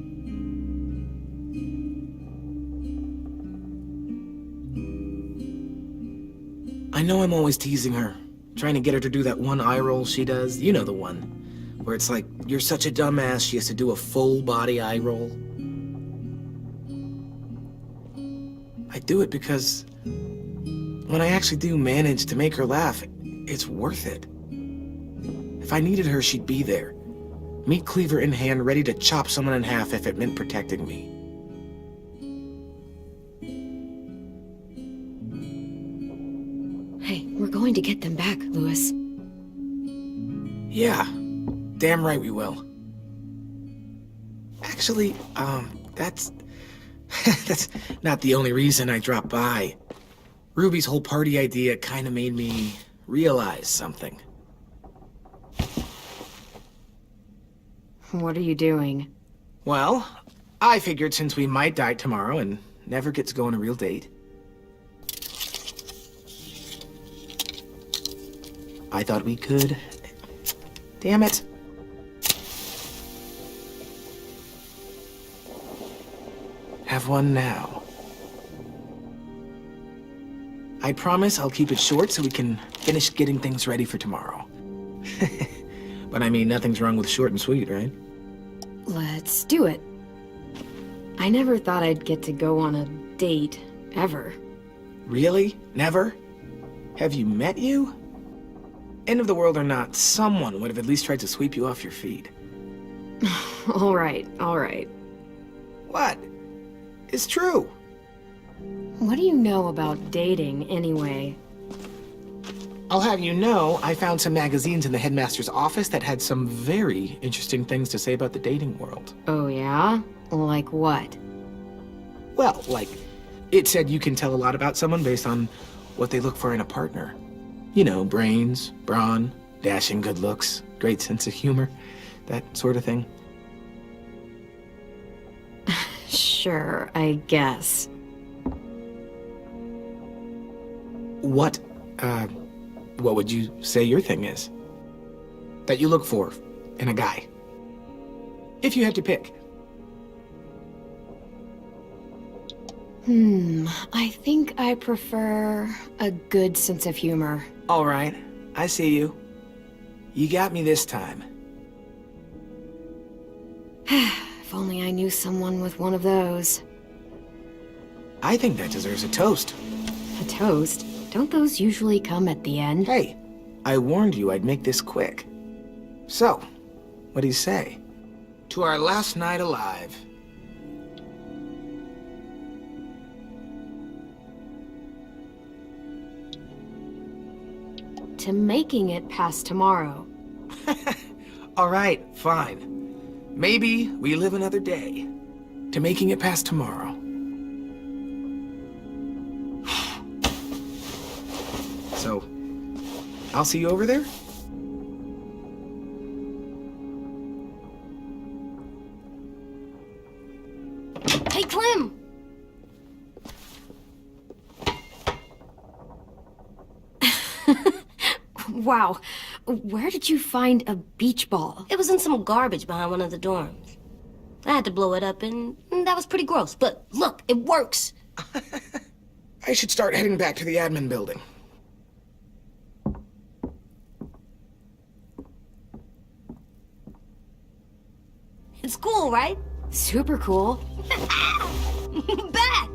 S3: I know I'm always teasing her, trying to get her to do that one eye roll she does. You know the one, where it's like, you're such a dumbass, she has to do a full body eye roll. I do it because when I actually do manage to make her laugh, it's worth it. If I needed her, she'd be there. Meat cleaver in hand, ready to chop someone in half if it meant protecting me.
S2: Hey, we're going to get them back, Louis.
S3: Yeah, damn right we will. Actually, that's... that's not the only reason I dropped by. Ruby's whole party idea kind of made me realize something.
S2: What are you doing?
S3: Well, I figured since we might die tomorrow and never get to go on a real date, I thought we could... Damn it. Have one now. I promise I'll keep it short so we can finish getting things ready for tomorrow. But I mean, nothing's wrong with short and sweet, right?
S2: Let's do it. I never thought I'd get to go on a date, ever.
S3: Really? Never? Have you met you? End of the world or not, someone would have at least tried to sweep you off your feet.
S2: All right, all right.
S3: What? It's true.
S2: What do you know about dating, anyway?
S3: I'll have you know, I found some magazines in the headmaster's office that had some very interesting things to say about the dating world.
S2: Oh, yeah? Like what?
S3: Well, like, it said you can tell a lot about someone based on what they look for in a partner. You know, brains, brawn, dashing good looks, great sense of humor, that sort of thing.
S2: Sure, I guess.
S3: What would you say your thing is? That you look for in a guy? If you had to pick.
S2: I think I prefer a good sense of humor.
S3: All right, I see you. You got me this time.
S2: If only I knew someone with one of those.
S3: I think that deserves a toast.
S2: A toast? Don't those usually come at the end?
S3: Hey, I warned you I'd make this quick. So, what do you say? To our last night alive.
S2: To making it past tomorrow.
S3: All right, fine. Maybe we live another day. To making it past tomorrow. So, I'll see you over there?
S4: Hey, Clem!
S2: Wow, where did you find a beach ball?
S4: It was in some garbage behind one of the dorms. I had to blow it up, and that was pretty gross. But look, it works.
S3: I should start heading back to the admin building.
S4: It's cool, right?
S2: Super cool.
S4: Back!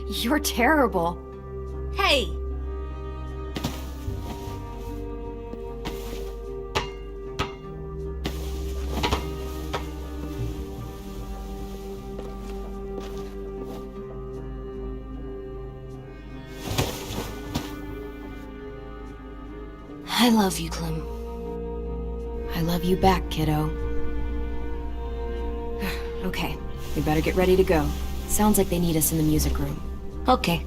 S2: You're terrible.
S4: Hey! I love you, Clem.
S2: I love you back, kiddo. Okay, we better get ready to go. Sounds like they need us in the music room.
S4: Okay.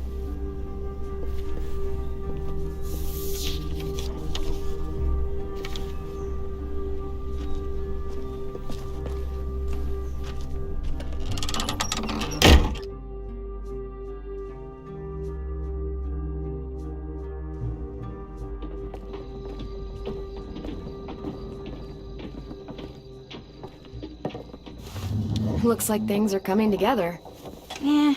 S2: Looks like things are coming together.
S7: Yeah.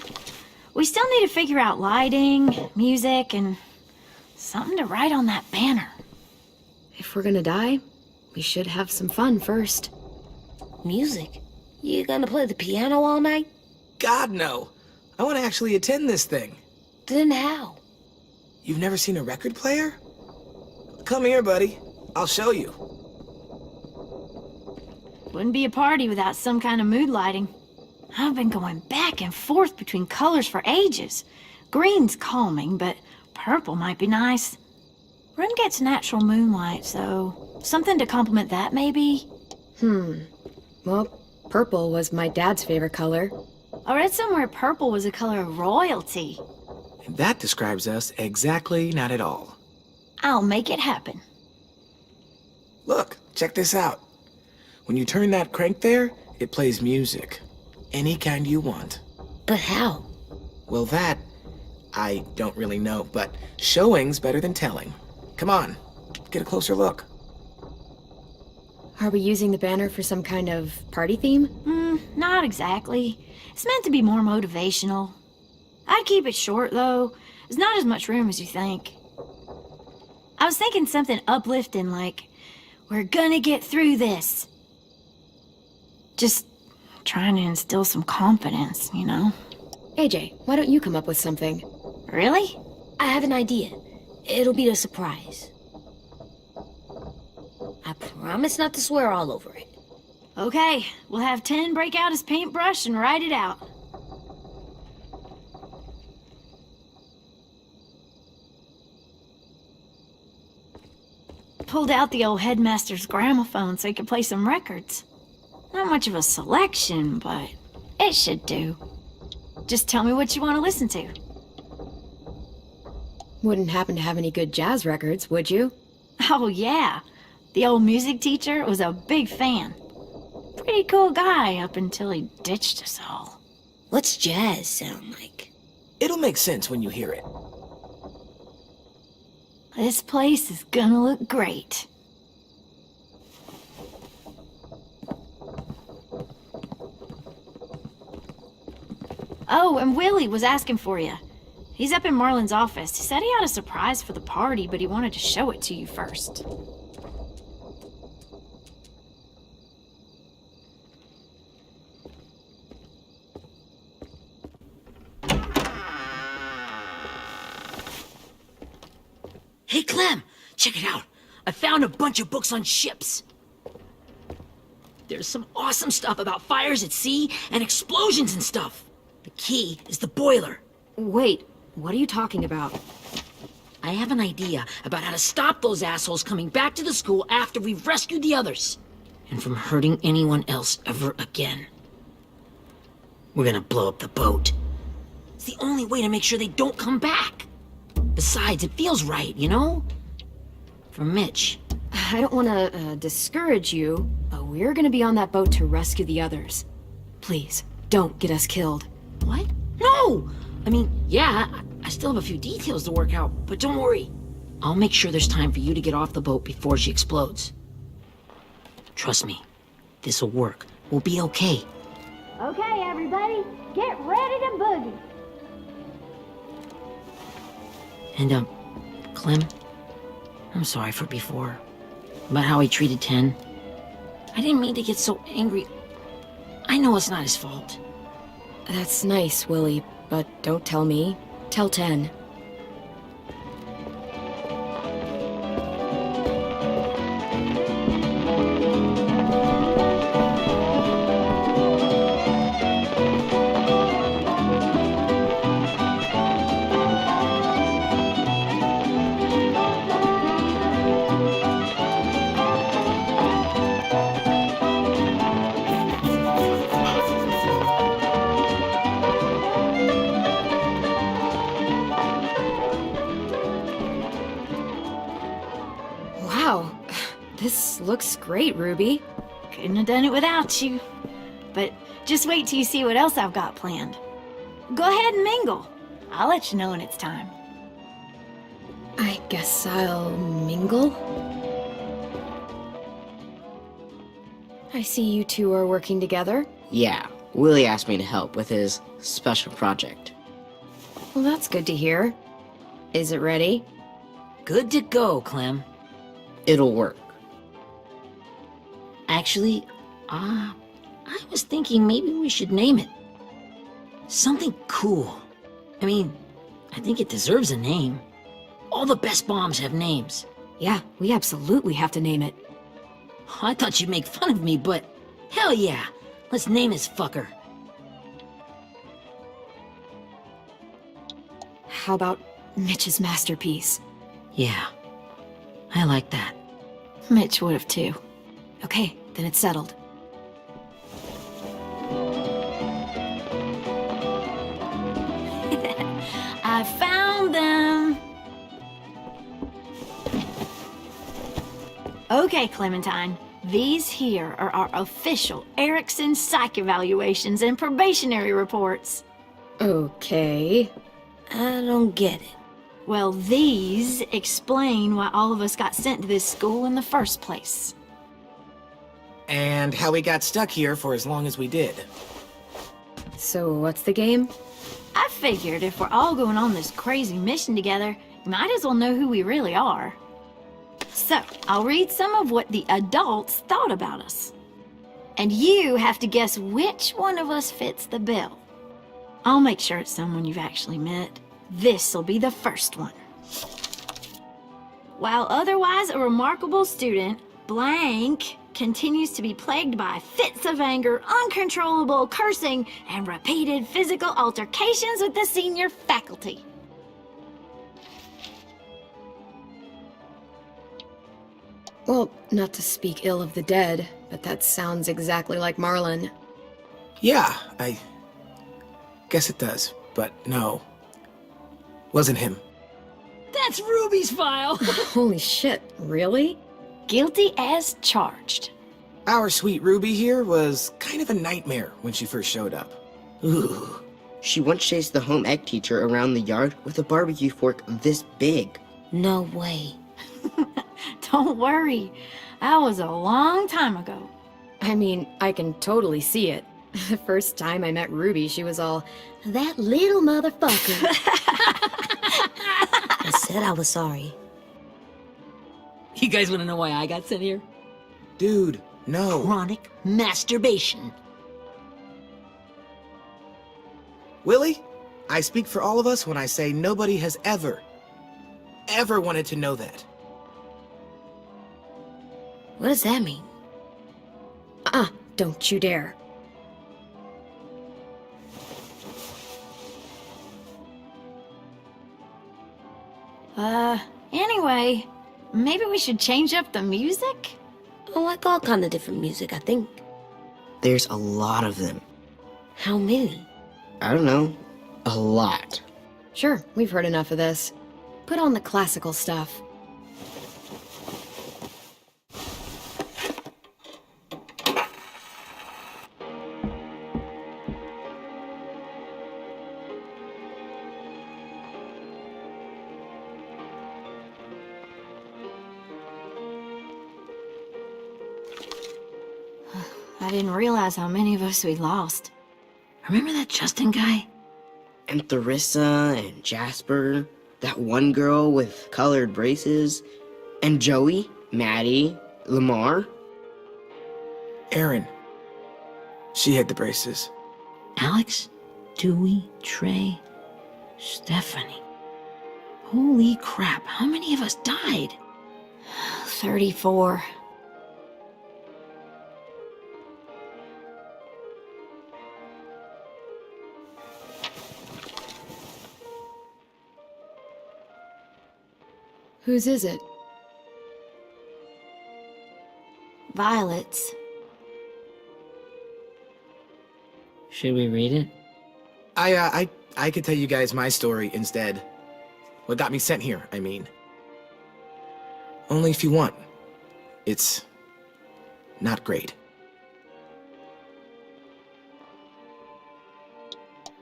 S7: We still need to figure out lighting, music, and something to write on that banner.
S2: If we're gonna die, we should have some fun first.
S4: Music? You gonna play the piano all night?
S3: God, no. I want to actually attend this thing.
S4: Then how?
S3: You've never seen a record player? Come here, buddy. I'll show you.
S7: Wouldn't be a party without some kind of mood lighting. I've been going back and forth between colors for ages. Green's calming, but purple might be nice. Room gets natural moonlight, so something to complement that, maybe?
S2: Well, purple was my dad's favorite color.
S7: I read somewhere purple was a color of royalty.
S3: And that describes us exactly not at all.
S7: I'll make it happen.
S3: Look, check this out. When you turn that crank there, it plays music. Any kind you want.
S4: But how?
S3: Well, that, I don't really know, but showing's better than telling. Come on, get a closer look.
S2: Are we using the banner for some kind of party theme?
S7: Not exactly. It's meant to be more motivational. I'd keep it short, though. There's not as much room as you think. I was thinking something uplifting like, we're gonna get through this. Just trying to instill some confidence, you know?
S2: AJ, why don't you come up with something?
S7: Really?
S4: I have an idea. It'll be a surprise. I promise not to swear all over it.
S7: Okay, we'll have 10 break out his paintbrush and write it out. Pulled out the old headmaster's gramophone so he could play some records. Not much of a selection, but it should do. Just tell me what you want to listen to.
S2: Wouldn't happen to have any good jazz records, would you?
S7: Oh, yeah. The old music teacher was a big fan. Pretty cool guy up until he ditched us all.
S4: What's jazz sound like?
S3: It'll make sense when you hear it.
S7: This place is gonna look great. Oh, and Willie was asking for you. He's up in Marlin's office. He said he had a surprise for the party, but he wanted to show it to you first.
S1: Hey, Clem, check it out. I found a bunch of books on ships. There's some awesome stuff about fires at sea and explosions and stuff. The key is the boiler.
S2: Wait, what are you talking about?
S1: I have an idea about how to stop those assholes coming back to the school after we've rescued the others. And from hurting anyone else ever again. We're gonna blow up the boat. It's the only way to make sure they don't come back. Besides, it feels right, you know? For Mitch.
S2: I don't want to discourage you, but we're gonna be on that boat to rescue the others. Please, don't get us killed.
S1: What? No! I mean, yeah, I still have a few details to work out, but don't worry. I'll make sure there's time for you to get off the boat before she explodes. Trust me, this'll work. We'll be okay.
S7: Okay, everybody, get ready to boogie.
S1: And, Clem, I'm sorry for before. About how he treated Ten. I didn't mean to get so angry. I know it's not his fault.
S2: That's nice, Willie, but don't tell me. Tell 10. Looks great, Ruby.
S7: Couldn't have done it without you. But just wait till you see what else I've got planned. Go ahead and mingle. I'll let you know when it's time.
S2: I guess I'll mingle? I see you two are working together.
S9: Yeah, Willie asked me to help with his special project.
S2: Well, that's good to hear. Is it ready?
S1: Good to go, Clem.
S9: It'll work.
S1: Actually, I was thinking maybe we should name it. Something cool. I mean, I think it deserves a name. All the best bombs have names.
S2: Yeah, we absolutely have to name it.
S1: I thought you'd make fun of me, but hell yeah. Let's name this fucker.
S2: How about Mitch's masterpiece?
S1: Yeah, I like that.
S7: Mitch would have too.
S2: Okay, then it's settled.
S7: I found them! Okay, Clementine. These here are our official Erickson psych evaluations and probationary reports.
S2: Okay.
S4: I don't get it.
S7: Well, these explain why all of us got sent to this school in the first place.
S3: And how we got stuck here for as long as we did.
S2: So what's the game?
S7: I figured if we're all going on this crazy mission together, you might as well know who we really are. So, I'll read some of what the adults thought about us. And you have to guess which one of us fits the bill. I'll make sure it's someone you've actually met. This'll be the first one. While otherwise a remarkable student, blank continues to be plagued by fits of anger, uncontrollable cursing, and repeated physical altercations with the senior faculty.
S2: Well, not to speak ill of the dead, but that sounds exactly like Marlon.
S3: Yeah, I guess it does, but no. Wasn't him.
S1: That's Ruby's file.
S2: Holy shit, really?
S7: Guilty as charged.
S3: Our sweet Ruby here was kind of a nightmare when she first showed up. Ooh.
S9: She once chased the home ec teacher around the yard with a barbecue fork this big.
S4: No way.
S7: Don't worry, that was a long time ago.
S2: I mean, I can totally see it. The first time I met Ruby, she was all,
S4: That little motherfucker. I said I was sorry.
S1: You guys want to know why I got sent here?
S3: Dude, no.
S1: Chronic masturbation.
S3: Willie, I speak for all of us when I say nobody has ever wanted to know that.
S4: What does that mean?
S2: Don't you dare.
S7: Anyway, maybe we should change up the music?
S4: I like all kind of different music, I think.
S9: There's a lot of them.
S4: How many?
S9: I don't know. A lot.
S2: Sure, we've heard enough of this. Put on the classical stuff.
S7: I didn't realize how many of us we lost.
S1: Remember that Justin guy?
S9: And Theresa and Jasper, that one girl with colored braces, and Joey, Maddie, Lamar.
S3: Erin. She had the braces.
S1: Alex, Dewey, Trey, Stephanie. Holy crap, how many of us died?
S2: 34. Whose is it?
S7: Violet's.
S1: Should we read it?
S3: I could tell you guys my story instead. What got me sent here, I mean. Only if you want. It's not great.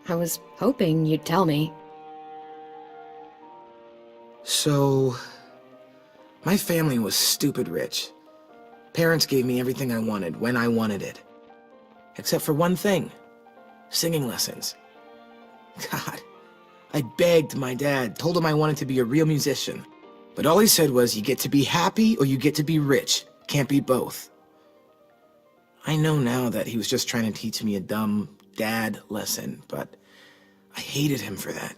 S2: I was hoping you'd tell me.
S3: So, my family was stupid rich. Parents gave me everything I wanted when I wanted it. Except for one thing, singing lessons. God, I begged my dad, told him I wanted to be a real musician. But all he said was, you get to be happy or you get to be rich. Can't be both. I know now that he was just trying to teach me a dumb dad lesson, but I hated him for that.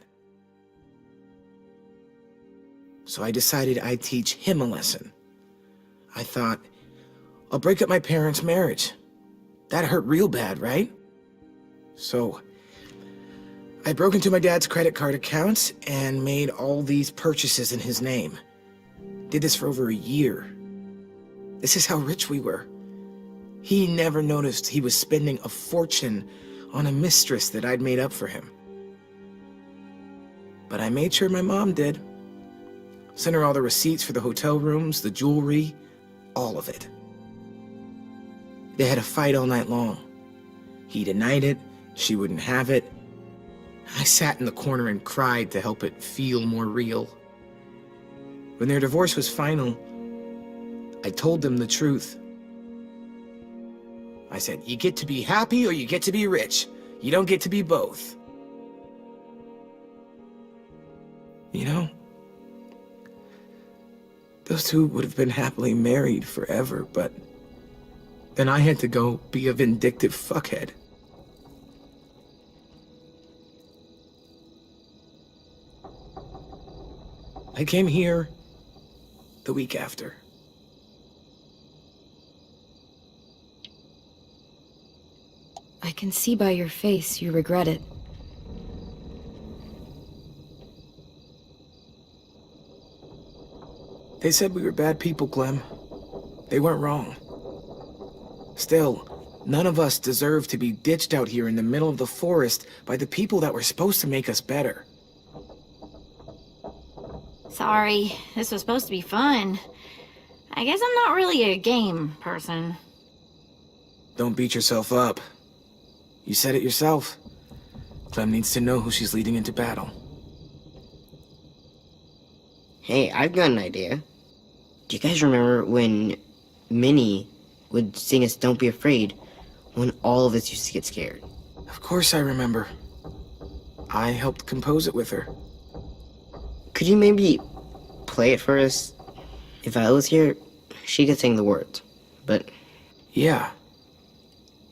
S3: So I decided I'd teach him a lesson. I thought, I'll break up my parents' marriage. That hurt real bad, right? So I broke into my dad's credit card accounts and made all these purchases in his name. Did this for over a year. This is how rich we were. He never noticed he was spending a fortune on a mistress that I'd made up for him. But I made sure my mom did. Sent her all the receipts for the hotel rooms, the jewelry, all of it. They had a fight all night long. He denied it, she wouldn't have it. I sat in the corner and cried to help it feel more real. When their divorce was final, I told them the truth. I said, you get to be happy or you get to be rich. You don't get to be both. You know, those two would have been happily married forever, but then I had to go be a vindictive fuckhead. I came here the week after.
S2: I can see by your face you regret it.
S3: They said we were bad people, Clem. They weren't wrong. Still, none of us deserve to be ditched out here in the middle of the forest by the people that were supposed to make us better.
S7: Sorry, this was supposed to be fun. I guess I'm not really a game person.
S3: Don't beat yourself up. You said it yourself. Clem needs to know who she's leading into battle.
S9: Hey, I've got an idea. Do you guys remember when Minnie would sing us Don't Be Afraid when all of us used to get scared?
S3: Of course I remember. I helped compose it with her.
S9: Could you maybe play it for us? If I was here, she could sing the words, but...
S3: Yeah.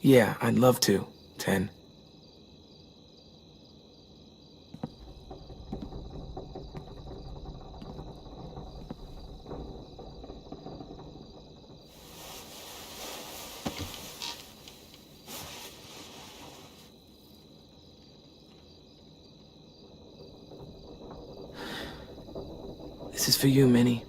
S3: Yeah, I'd love to, Ten. This is for you, Minnie.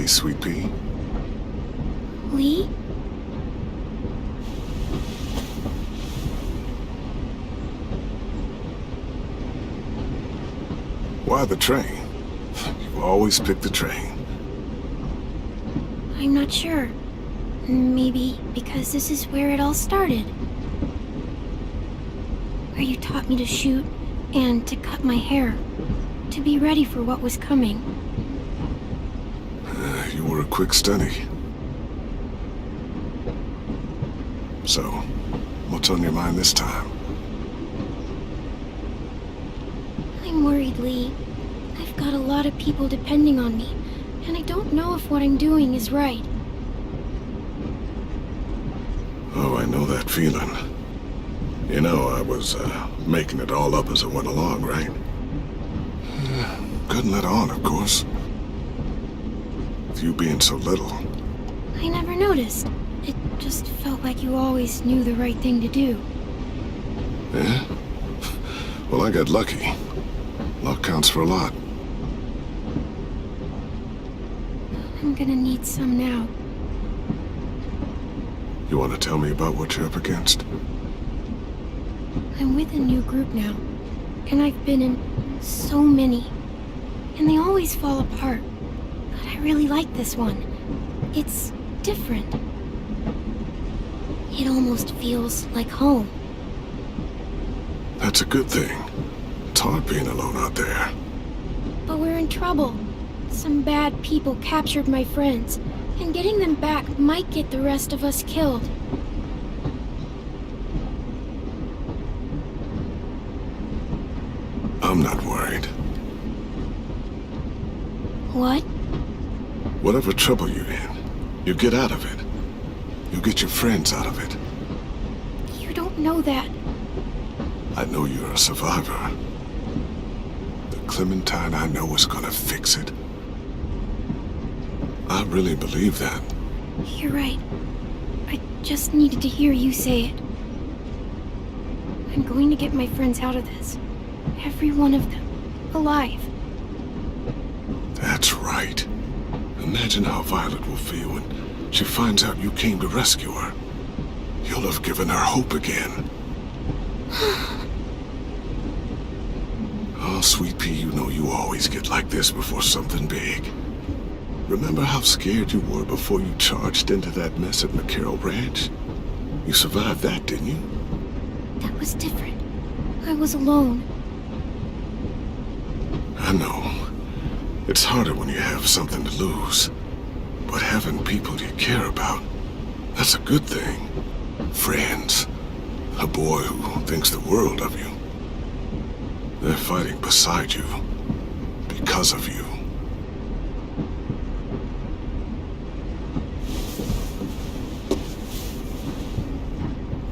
S10: Sweet Pea.
S4: Lee?
S10: Why the train? You always pick the train.
S4: I'm not sure. Maybe because this is where it all started. Where you taught me to shoot and to cut my hair. To be ready for what was coming.
S10: You were a quick study. So, what's on your mind this time?
S4: I'm worried, Lee. I've got a lot of people depending on me, and I don't know if what I'm doing is right.
S10: Oh, I know that feeling. You know, I was making it all up as I went along, right? Couldn't let on, of course. With you being so little.
S4: I never noticed. It just felt like you always knew the right thing to do.
S10: Yeah? Well, I got lucky. Luck counts for a lot.
S4: I'm gonna need some now.
S10: You want to tell me about what you're up against?
S4: I'm with a new group now, and I've been in so many, and they always fall apart. But I really like this one. It's different. It almost feels like home.
S10: That's a good thing. It's hard being alone out there.
S4: But we're in trouble. Some bad people captured my friends, and getting them back might get the rest of us killed.
S10: I'm not worried.
S4: What?
S10: Whatever trouble you're in, you get out of it. You get your friends out of it.
S4: You don't know that.
S10: I know you're a survivor. The Clementine I know is gonna fix it. I really believe that.
S4: You're right. I just needed to hear you say it. I'm going to get my friends out of this. Every one of them. Alive.
S10: That's right. Imagine how Violet will feel when she finds out you came to rescue her. You'll have given her hope again. Oh, Sweet Pea, you know you always get like this before something big. Remember how scared you were before you charged into that mess at McCarroll Ranch? You survived that, didn't you?
S4: That was different. I was alone.
S10: I know. It's harder when you have something to lose. But having people you care about, that's a good thing. Friends. A boy who thinks the world of you. They're fighting beside you. Because of you.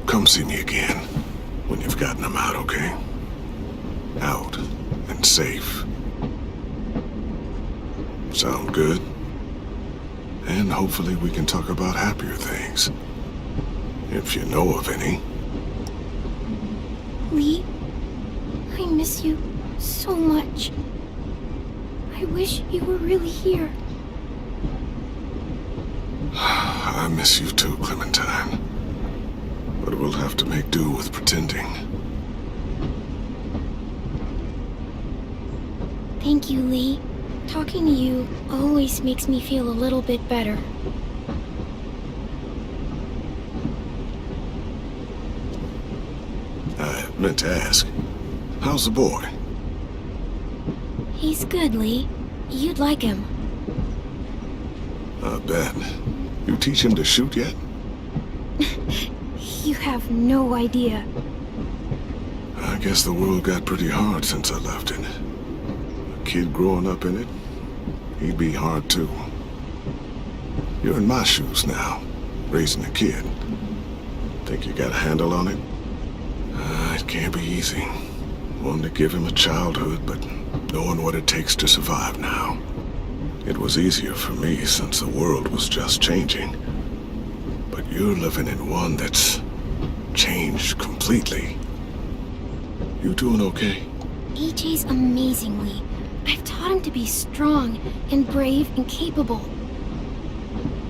S10: Come see me again when you've gotten them out, okay? Out and safe. Sound good? And hopefully we can talk about happier things. If you know of any.
S4: Lee, I miss you so much. I wish you were really here.
S10: I miss you too, Clementine. But we'll have to make do with pretending.
S4: Thank you, Lee. Talking to you always makes me feel a little bit better.
S10: I meant to ask, how's the boy?
S4: He's good, Lee. You'd like him.
S10: I bet. You teach him to shoot yet?
S4: You have no idea.
S10: I guess the world got pretty hard since I left it. A kid growing up in it, he'd be hard too. You're in my shoes now, raising a kid. Think you got a handle on it? It can't be easy. Wanting to give him a childhood, but knowing what it takes to survive now. It was easier for me since the world was just changing. But you're living in one that's changed completely. You doing okay?
S4: AJ's amazing, Lee. I've taught him to be strong and brave and capable.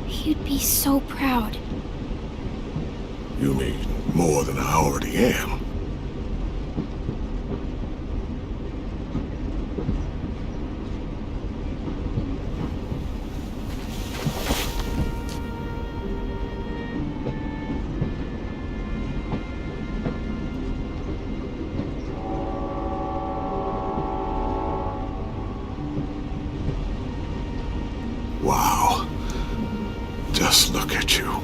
S2: He'd be so proud.
S10: You mean more than I already am? Wow. Just look at you.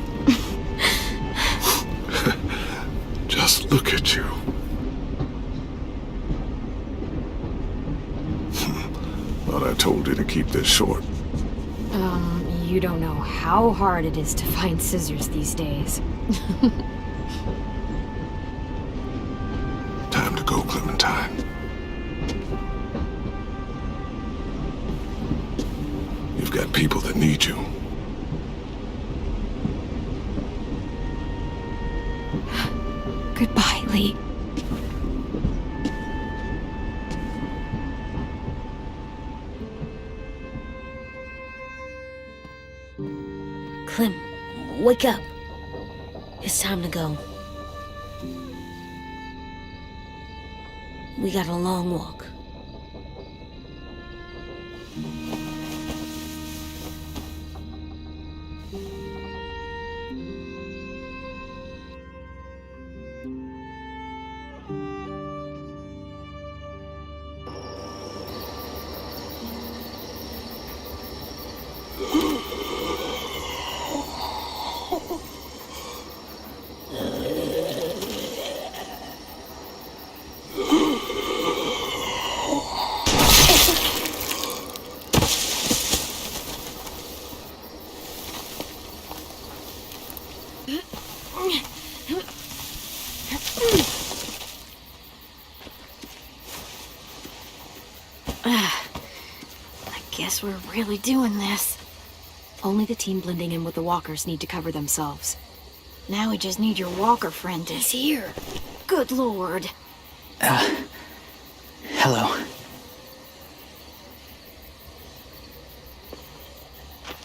S10: Just look at you. Thought I told you to keep this short.
S2: You don't know how hard it is to find scissors these days.
S10: Time to go, Clementine. You've got people that need you.
S2: Goodbye, Lee.
S4: Clem, wake up. It's time to go. We got a long walk.
S2: Guess we're really doing this. Only the team blending in with the walkers need to cover themselves. Now we just need your walker friend to...
S4: He's here.
S2: Good lord.
S8: Hello.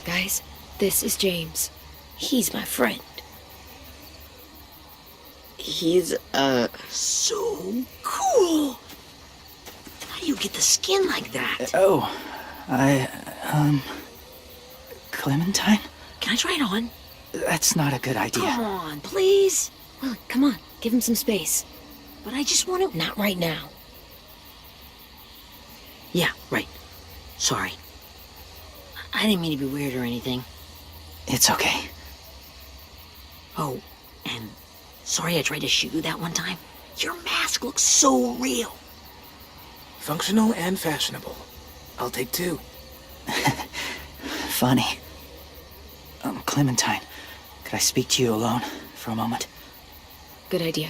S2: Guys, this is James.
S4: He's my friend.
S9: He's,
S1: So cool! How do you get the skin like that?
S8: Clementine?
S1: Can I try it on?
S8: That's not a good idea.
S1: Come on, please.
S2: Well, come on, give him some space.
S1: But I just want to...
S4: Not right now.
S1: Yeah, right. Sorry. I didn't mean to be weird or anything.
S8: It's okay.
S1: Oh, and sorry I tried to shoot you that one time. Your mask looks so real.
S3: Functional and fashionable. I'll take two.
S8: Funny. Clementine, could I speak to you alone for a moment?
S2: Good idea.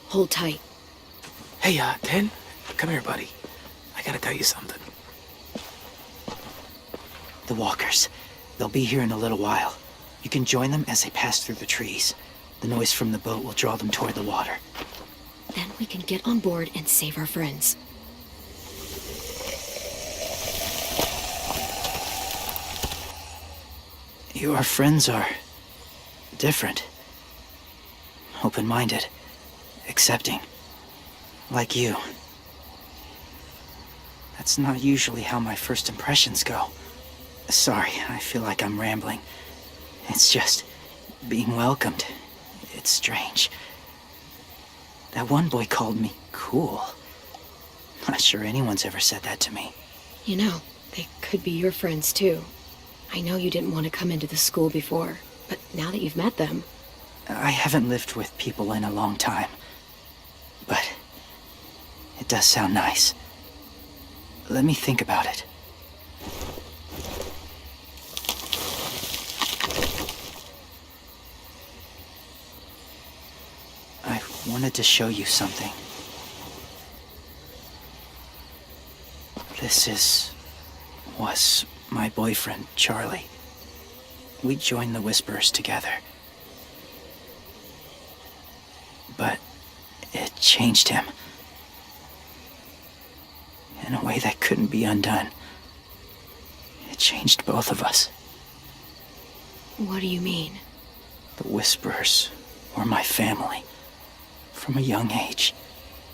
S2: Hold tight.
S3: Hey, Ten, come here, buddy. I gotta tell you something.
S8: The walkers. They'll be here in a little while. You can join them as they pass through the trees. The noise from the boat will draw them toward the water.
S2: Then we can get on board and save our friends.
S8: Your friends are different. Open-minded. Accepting. Like you. That's not usually how my first impressions go. Sorry, I feel like I'm rambling. It's just being welcomed. It's strange. That one boy called me cool. Not sure anyone's ever said that to me.
S2: You know, they could be your friends too. I know you didn't want to come into the school before, but now that you've met them...
S8: I haven't lived with people in a long time. But it does sound nice. Let me think about it. I wanted to show you something. This was my boyfriend, Charlie. We joined the Whisperers together. But it changed him. In a way that couldn't be undone. It changed both of us.
S2: What do you mean?
S8: The Whisperers were my family. From a young age.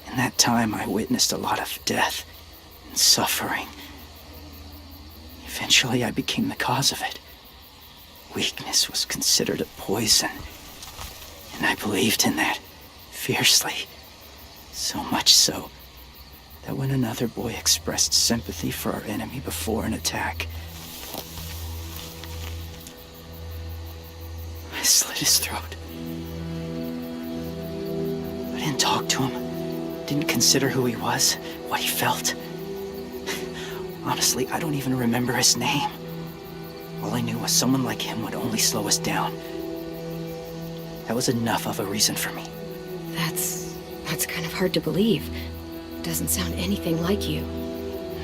S8: In that time, I witnessed a lot of death and suffering. Eventually, I became the cause of it. Weakness was considered a poison. And I believed in that fiercely. So much so that when another boy expressed sympathy for our enemy before an attack, I slit his throat. I didn't talk to him, didn't consider who he was, what he felt. Honestly, I don't even remember his name. All I knew was someone like him would only slow us down. That was enough of a reason for me.
S2: That's kind of hard to believe. Doesn't sound anything like you.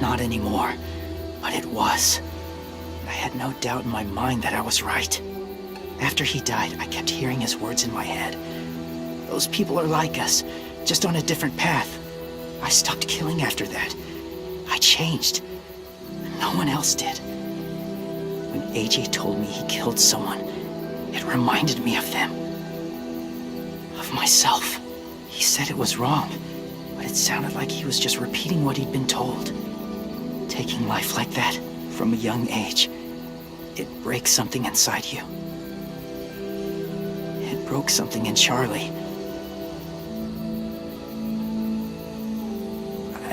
S8: Not anymore, but it was. I had no doubt in my mind that I was right. After he died, I kept hearing his words in my head. Those people are like us, just on a different path. I stopped killing after that. I changed. No one else did. When AJ told me he killed someone, it reminded me of them. Of myself. He said it was wrong, but it sounded like he was just repeating what he'd been told. Taking life like that, from a young age, it breaks something inside you. It broke something in Charlie.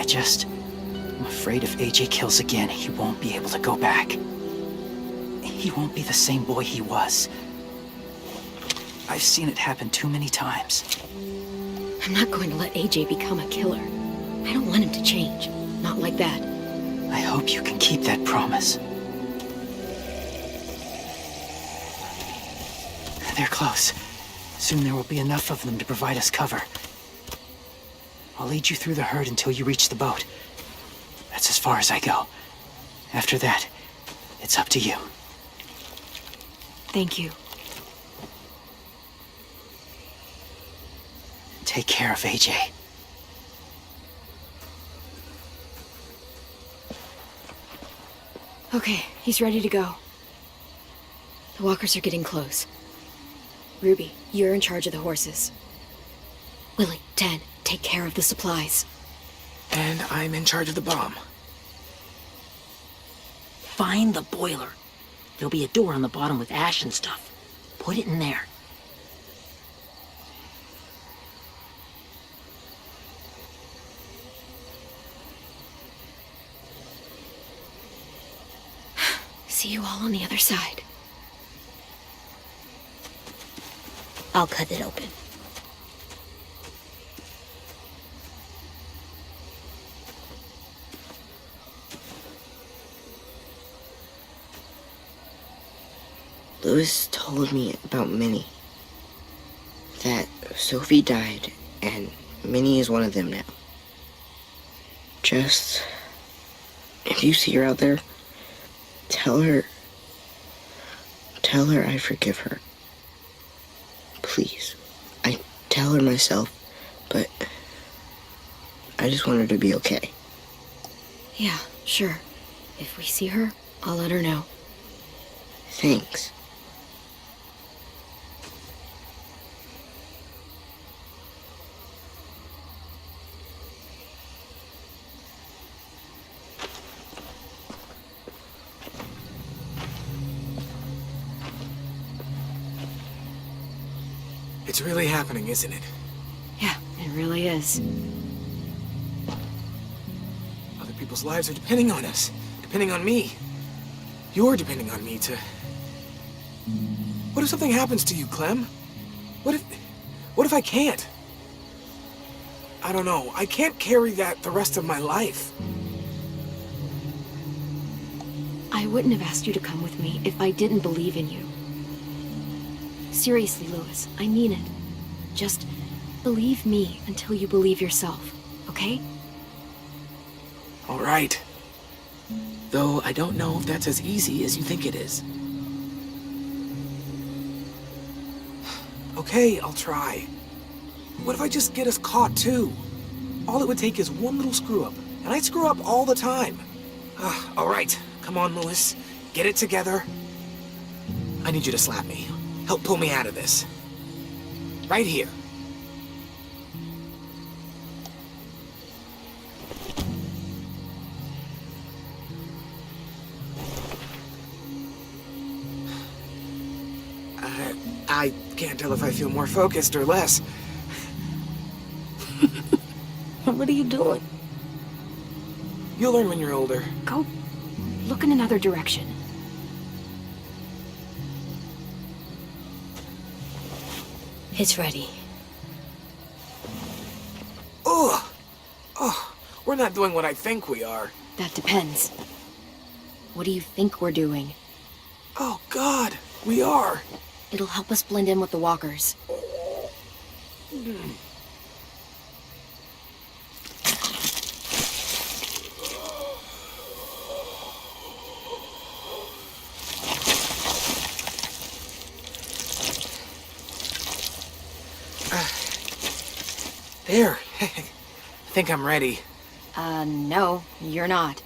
S8: I'm afraid if AJ kills again, he won't be able to go back. He won't be the same boy he was. I've seen it happen too many times.
S2: I'm not going to let AJ become a killer. I don't want him to change. Not like that.
S8: I hope you can keep that promise. They're close. Soon there will be enough of them to provide us cover. I'll lead you through the herd until you reach the boat. That's as far as I go. After that, it's up to you.
S2: Thank you.
S8: Take care of AJ.
S2: Okay, he's ready to go. The walkers are getting close. Ruby, you're in charge of the horses. Willie, Ted, take care of the supplies.
S3: And I'm in charge of the bomb.
S1: Find the boiler. There'll be a door on the bottom with ash and stuff. Put it in there.
S2: See you all on the other side.
S4: I'll cut it open.
S9: Lewis told me about Minnie. That Sophie died, and Minnie is one of them now. Just, if you see her out there, tell her I forgive her. Please. I tell her myself, but I just want her to be okay.
S2: Yeah, sure. If we see her, I'll let her know.
S9: Thanks.
S3: It's really happening, isn't it?
S2: Yeah, it really is.
S3: Other people's lives are depending on us. Depending on me. You're depending on me to... What if something happens to you, Clem? What if I can't? I don't know. I can't carry that the rest of my life.
S2: I wouldn't have asked you to come with me if I didn't believe in you. Seriously, Lewis, I mean it. Just believe me until you believe yourself, okay?
S3: All right. Though I don't know if that's as easy as you think it is. Okay, I'll try. What if I just get us caught too? All it would take is one little screw up, and I screw up all the time. All right, come on, Lewis. Get it together. I need you to slap me. Help pull me out of this. Right here. I can't tell if I feel more focused or less.
S4: What are you doing?
S3: You'll learn when you're older.
S2: Go look in another direction.
S4: It's ready.
S3: Ugh! Oh, we're not doing what I think we are.
S2: That depends. What do you think we're doing?
S3: Oh, God, we are.
S2: It'll help us blend in with the walkers.
S3: There. I think I'm ready.
S2: No, you're not.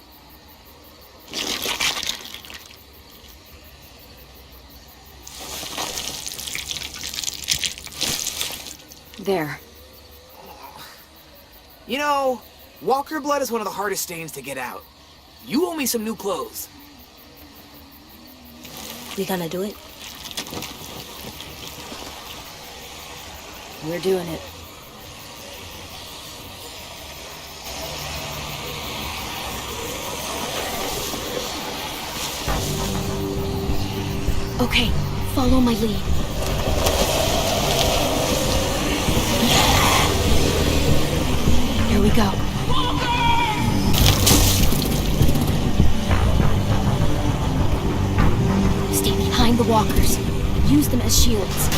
S2: There.
S3: You know, walker blood is one of the hardest stains to get out. You owe me some new clothes.
S4: We gonna do it?
S2: We're doing it. Okay, follow my lead. Here we go. Stay behind the walkers. Use them as shields.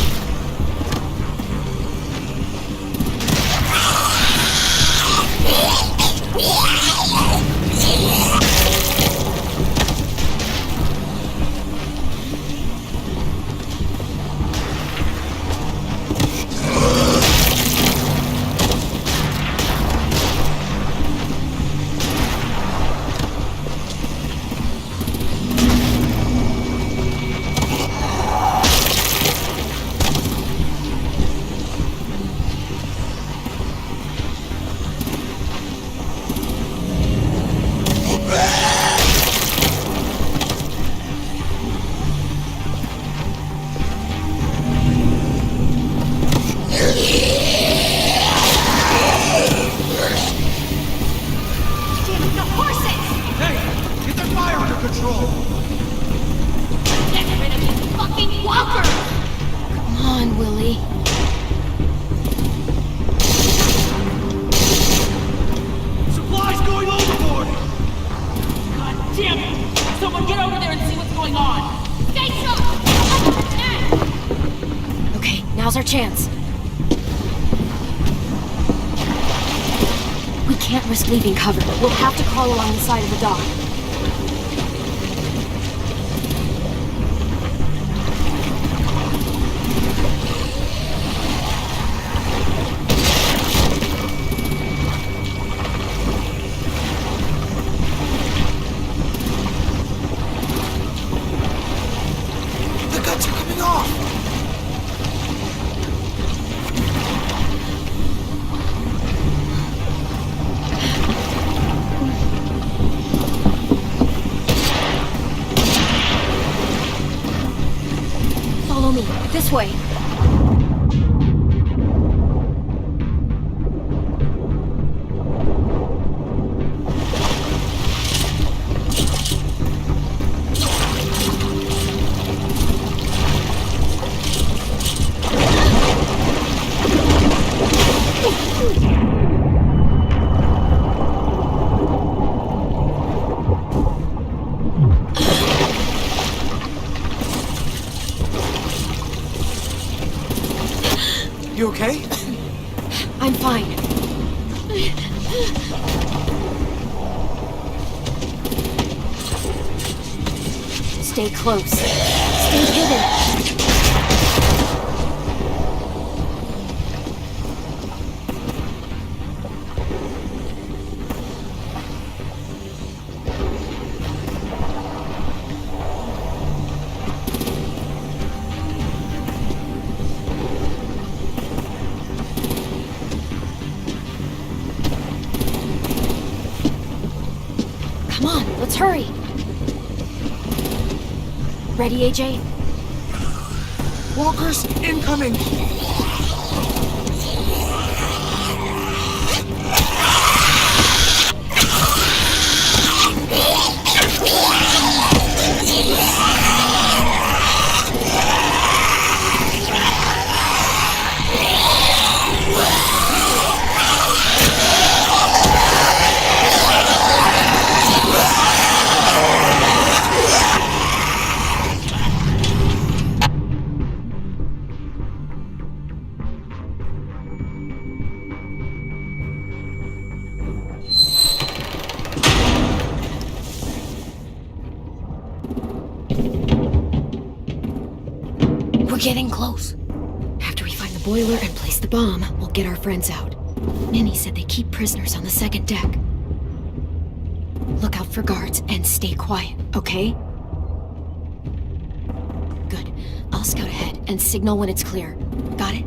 S2: Now's our chance. We can't risk leaving cover. We'll have to crawl along the side of the dock.
S3: The guts are coming off!
S2: Follow me. This way.
S3: You okay?
S2: I'm fine. Stay close. Stay hidden. Let's hurry. Ready, AJ?
S3: Walkers incoming!
S2: We're getting close. After we find the boiler and place the bomb, we'll get our friends out. Minnie said they keep prisoners on the second deck. Look out for guards and stay quiet, okay? Good. I'll scout ahead and signal when it's clear. Got it?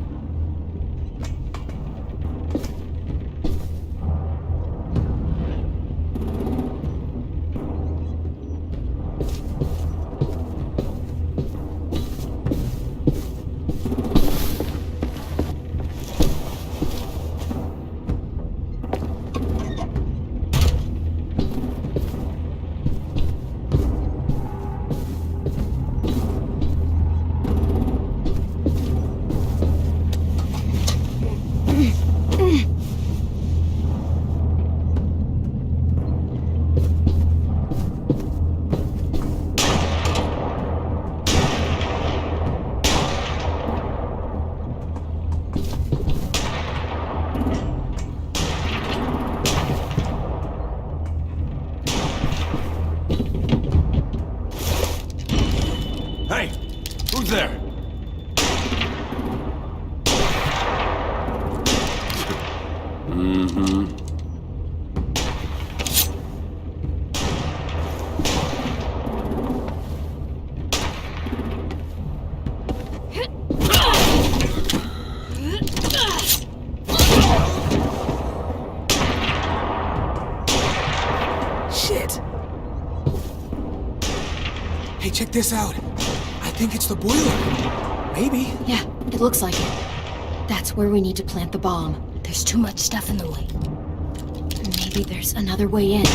S11: Hey, who's there? Mm-hmm.
S3: Shit! Hey, check this out. I think it's the boiler. Maybe.
S2: Yeah, it looks like it. That's where we need to plant the bomb.
S4: There's too much stuff in the way.
S2: Maybe there's another way in.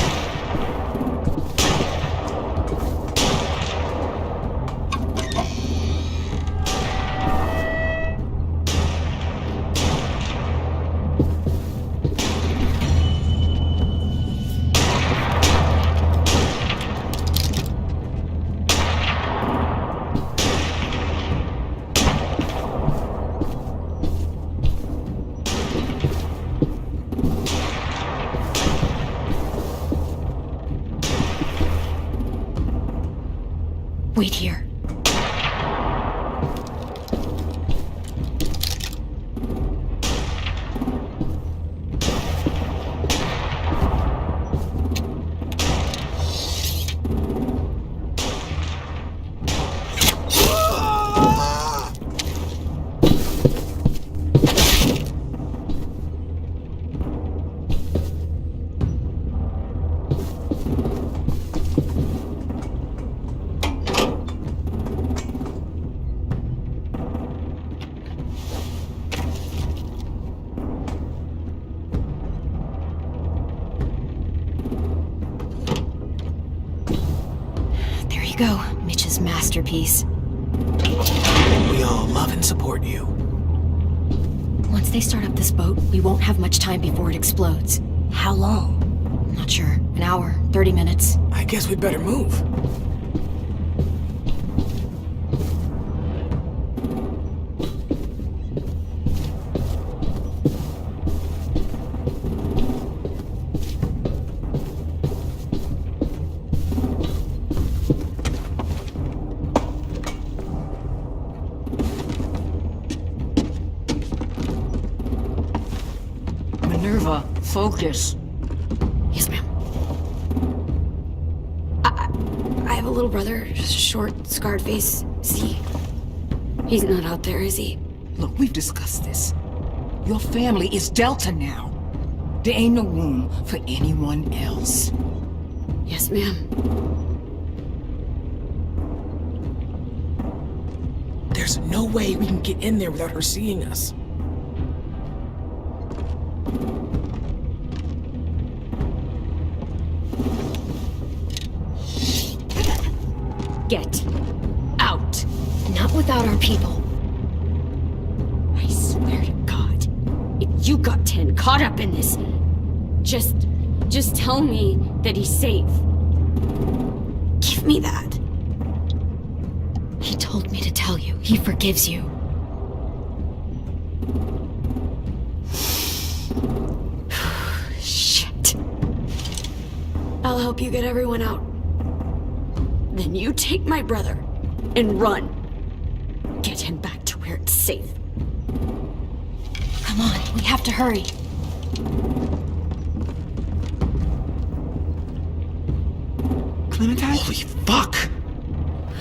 S2: Wait here. Go, Mitch's masterpiece.
S3: We all love and support you.
S2: Once they start up this boat, we won't have much time before it explodes.
S4: How long?
S2: Not sure. An hour, 30 minutes.
S3: I guess we'd better move.
S1: Focus.
S2: Yes, ma'am. I have a little brother, short, scarred face. He's not out there, is he?
S1: Look, we've discussed this. Your family is Delta now. There ain't no room for anyone else.
S2: Yes, ma'am.
S3: There's no way we can get in there without her seeing us.
S2: Get out. Not without our people. I swear to God, if you got 10 caught up in this, just tell me that he's safe. Give me that. He told me to tell you. He forgives you. Shit. I'll help you get everyone out. Then you take my brother and run. Get him back to where it's safe. Come on, we have to hurry.
S8: Clementine?
S3: Holy fuck!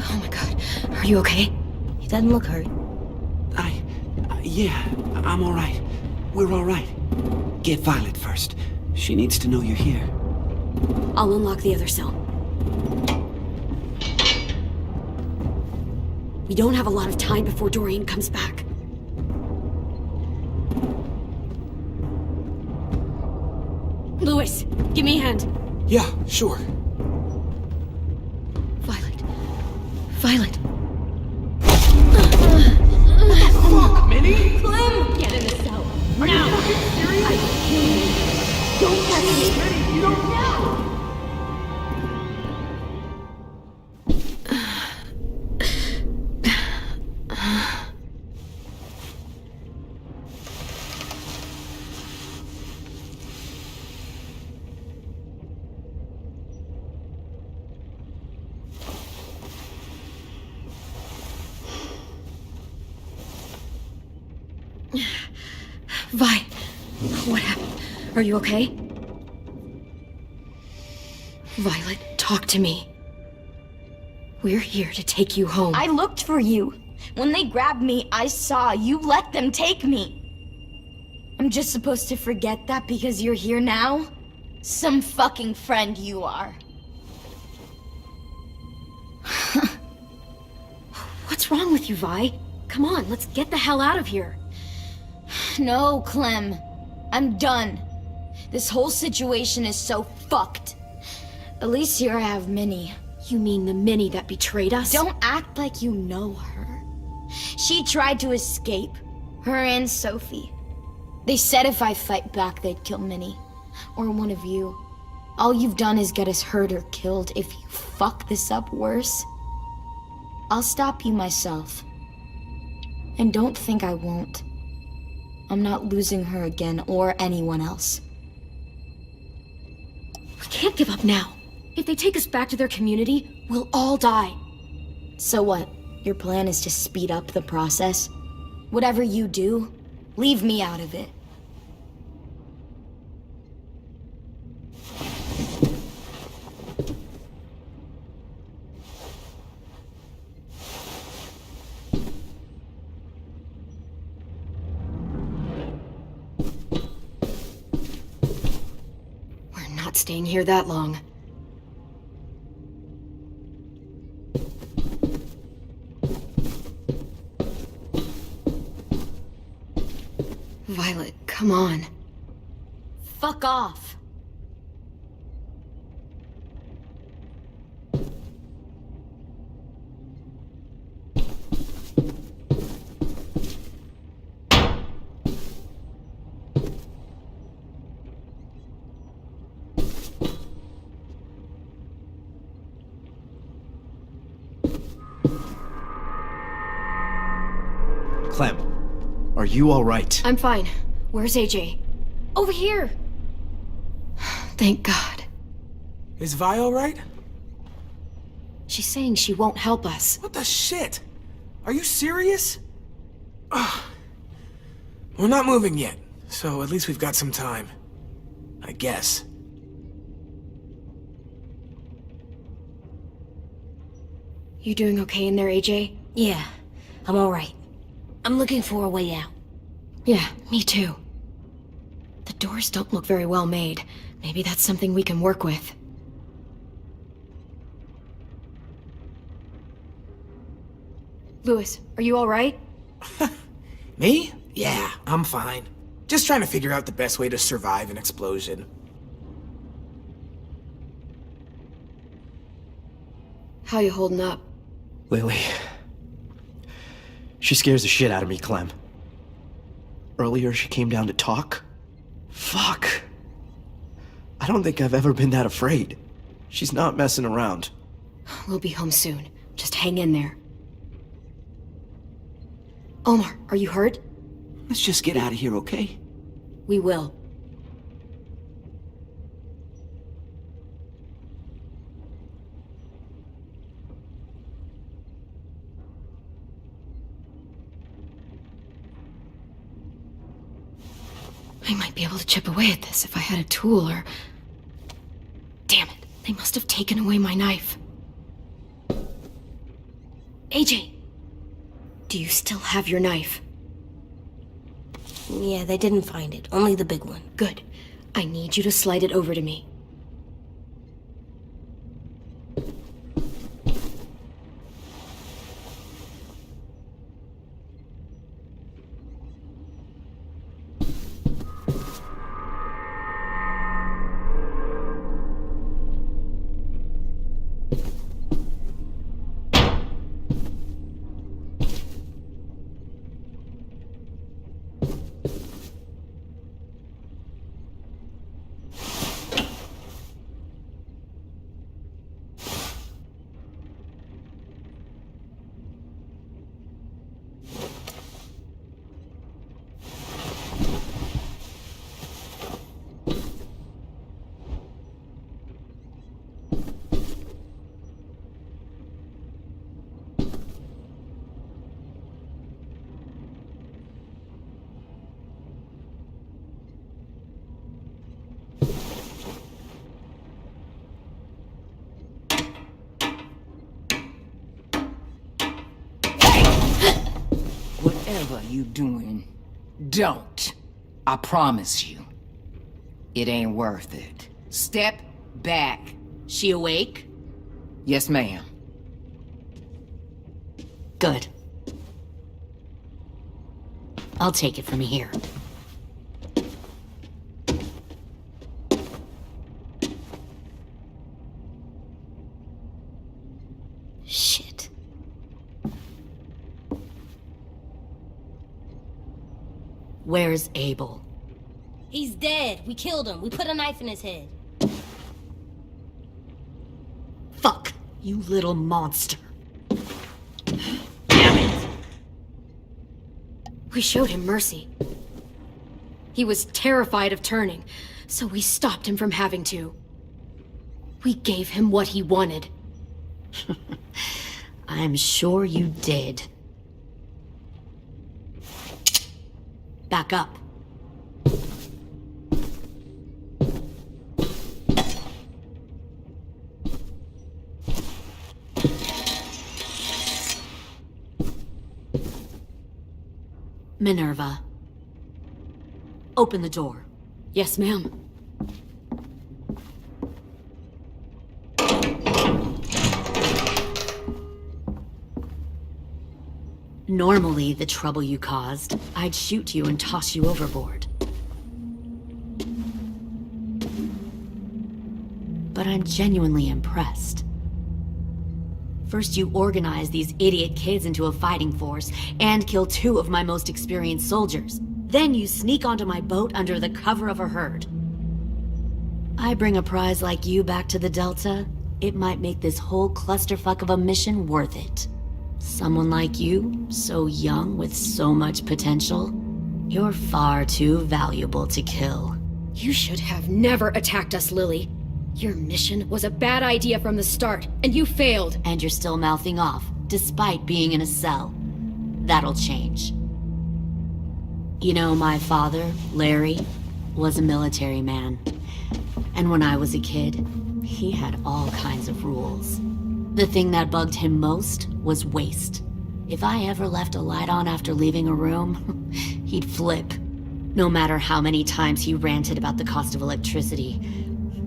S2: Oh my God, are you okay?
S4: He doesn't look hurt.
S12: Yeah, I'm all right. We're all right. Get Violet first. She needs to know you're here.
S2: I'll unlock the other cell. We don't have a lot of time before Dorian comes back. Lewis, give me a hand.
S3: Yeah, sure.
S2: Violet. Violet.
S3: Fuck, Minnie!
S2: Clem! Get in the cell.
S3: Are
S2: now!
S3: you fucking serious?
S2: I will kill you. Don't touch me.
S3: Minnie, you don't know!
S2: Vi, what happened? Are you okay? Violet, talk to me. We're here to take you home.
S7: I looked for you. When they grabbed me, I saw you let them take me. I'm just supposed to forget that because you're here now? Some fucking friend you are.
S2: What's wrong with you, Vi? Come on, let's get the hell out of here.
S7: No, Clem. I'm done. This whole situation is so fucked. At least here I have Minnie.
S2: You mean the Minnie that betrayed us?
S7: Don't act like you know her. She tried to escape. Her and Sophie. They said if I fight back, they'd kill Minnie. Or one of you. All you've done is get us hurt or killed. If you fuck this up worse, I'll stop you myself. And don't think I won't. I'm not losing her again or anyone else.
S2: We can't give up now. If they take us back to their community, we'll all die.
S7: So what? Your plan is to speed up the process? Whatever you do, leave me out of it.
S2: We're not staying here that long. Violet, come on.
S7: Fuck off.
S8: Clem, are you all right?
S2: I'm fine. Where's AJ? Over here! Thank God.
S3: Is Vi alright?
S2: She's saying she won't help us.
S3: What the shit? Are you serious? Ugh. We're not moving yet, so at least we've got some time. I guess.
S2: You doing okay in there, AJ?
S4: Yeah, I'm alright. I'm looking for a way out.
S2: Yeah, me too. The doors don't look very well made. Maybe that's something we can work with. Lewis, are you alright?
S3: Me? Yeah, I'm fine. Just trying to figure out the best way to survive an explosion.
S2: How you holding up?
S8: Lily. She scares the shit out of me, Clem. Earlier, she came down to talk. Fuck. I don't think I've ever been that afraid. She's not messing around.
S2: We'll be home soon. Just hang in there. Omar, are you hurt?
S12: Let's just get out of here, okay?
S2: We will. I might be able to chip away at this if I had a tool or... Damn it, they must have taken away my knife. AJ! Do you still have your knife?
S4: Yeah, they didn't find it. Only the big one.
S2: Good. I need you to slide it over to me.
S13: Whatever you doing, don't. I promise you. It ain't worth it. Step back.
S2: She awake?
S13: Yes, ma'am.
S2: Good. I'll take it from here. Shit. Where's Abel?
S4: He's dead. We killed him. We put a knife in his head.
S2: Fuck, you little monster. Damn it! We showed him mercy. He was terrified of turning, so we stopped him from having to. We gave him what he wanted. I'm sure you did. Back up. Minerva. Open the door. Yes, ma'am. Normally, the trouble you caused, I'd shoot you and toss you overboard. But I'm genuinely impressed. First, you organize these idiot kids into a fighting force and kill 2 of my most experienced soldiers. Then you sneak onto my boat under the cover of a herd. I bring a prize like you back to the Delta, it might make this whole clusterfuck of a mission worth it. Someone like you, so young with so much potential, you're far too valuable to kill. You should have never attacked us, Lily. Your mission was a bad idea from the start, and you failed. And you're still mouthing off, despite being in a cell. That'll change. You know, my father, Larry, was a military man. And when I was a kid, he had all kinds of rules. The thing that bugged him most was waste. If I ever left a light on after leaving a room, he'd flip. No matter how many times he ranted about the cost of electricity,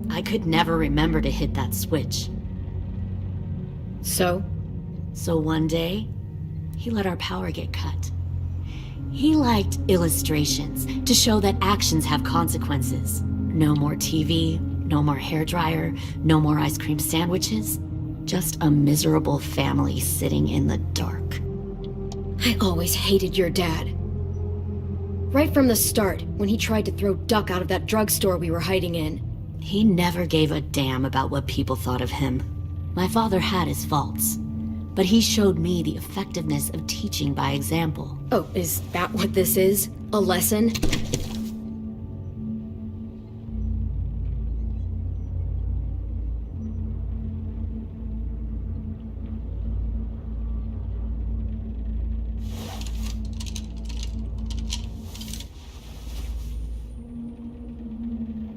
S2: I could never remember to hit that switch. So one day, he let our power get cut. He liked illustrations to show that actions have consequences. No more TV, no more hairdryer, no more ice cream sandwiches. Just a miserable family sitting in the dark.
S14: I always hated your dad. Right from the start, when he tried to throw Duck out of that drugstore we were hiding in.
S2: He never gave a damn about what people thought of him. My father had his faults, but he showed me the effectiveness of teaching by example.
S14: Oh, is that what this is? A lesson?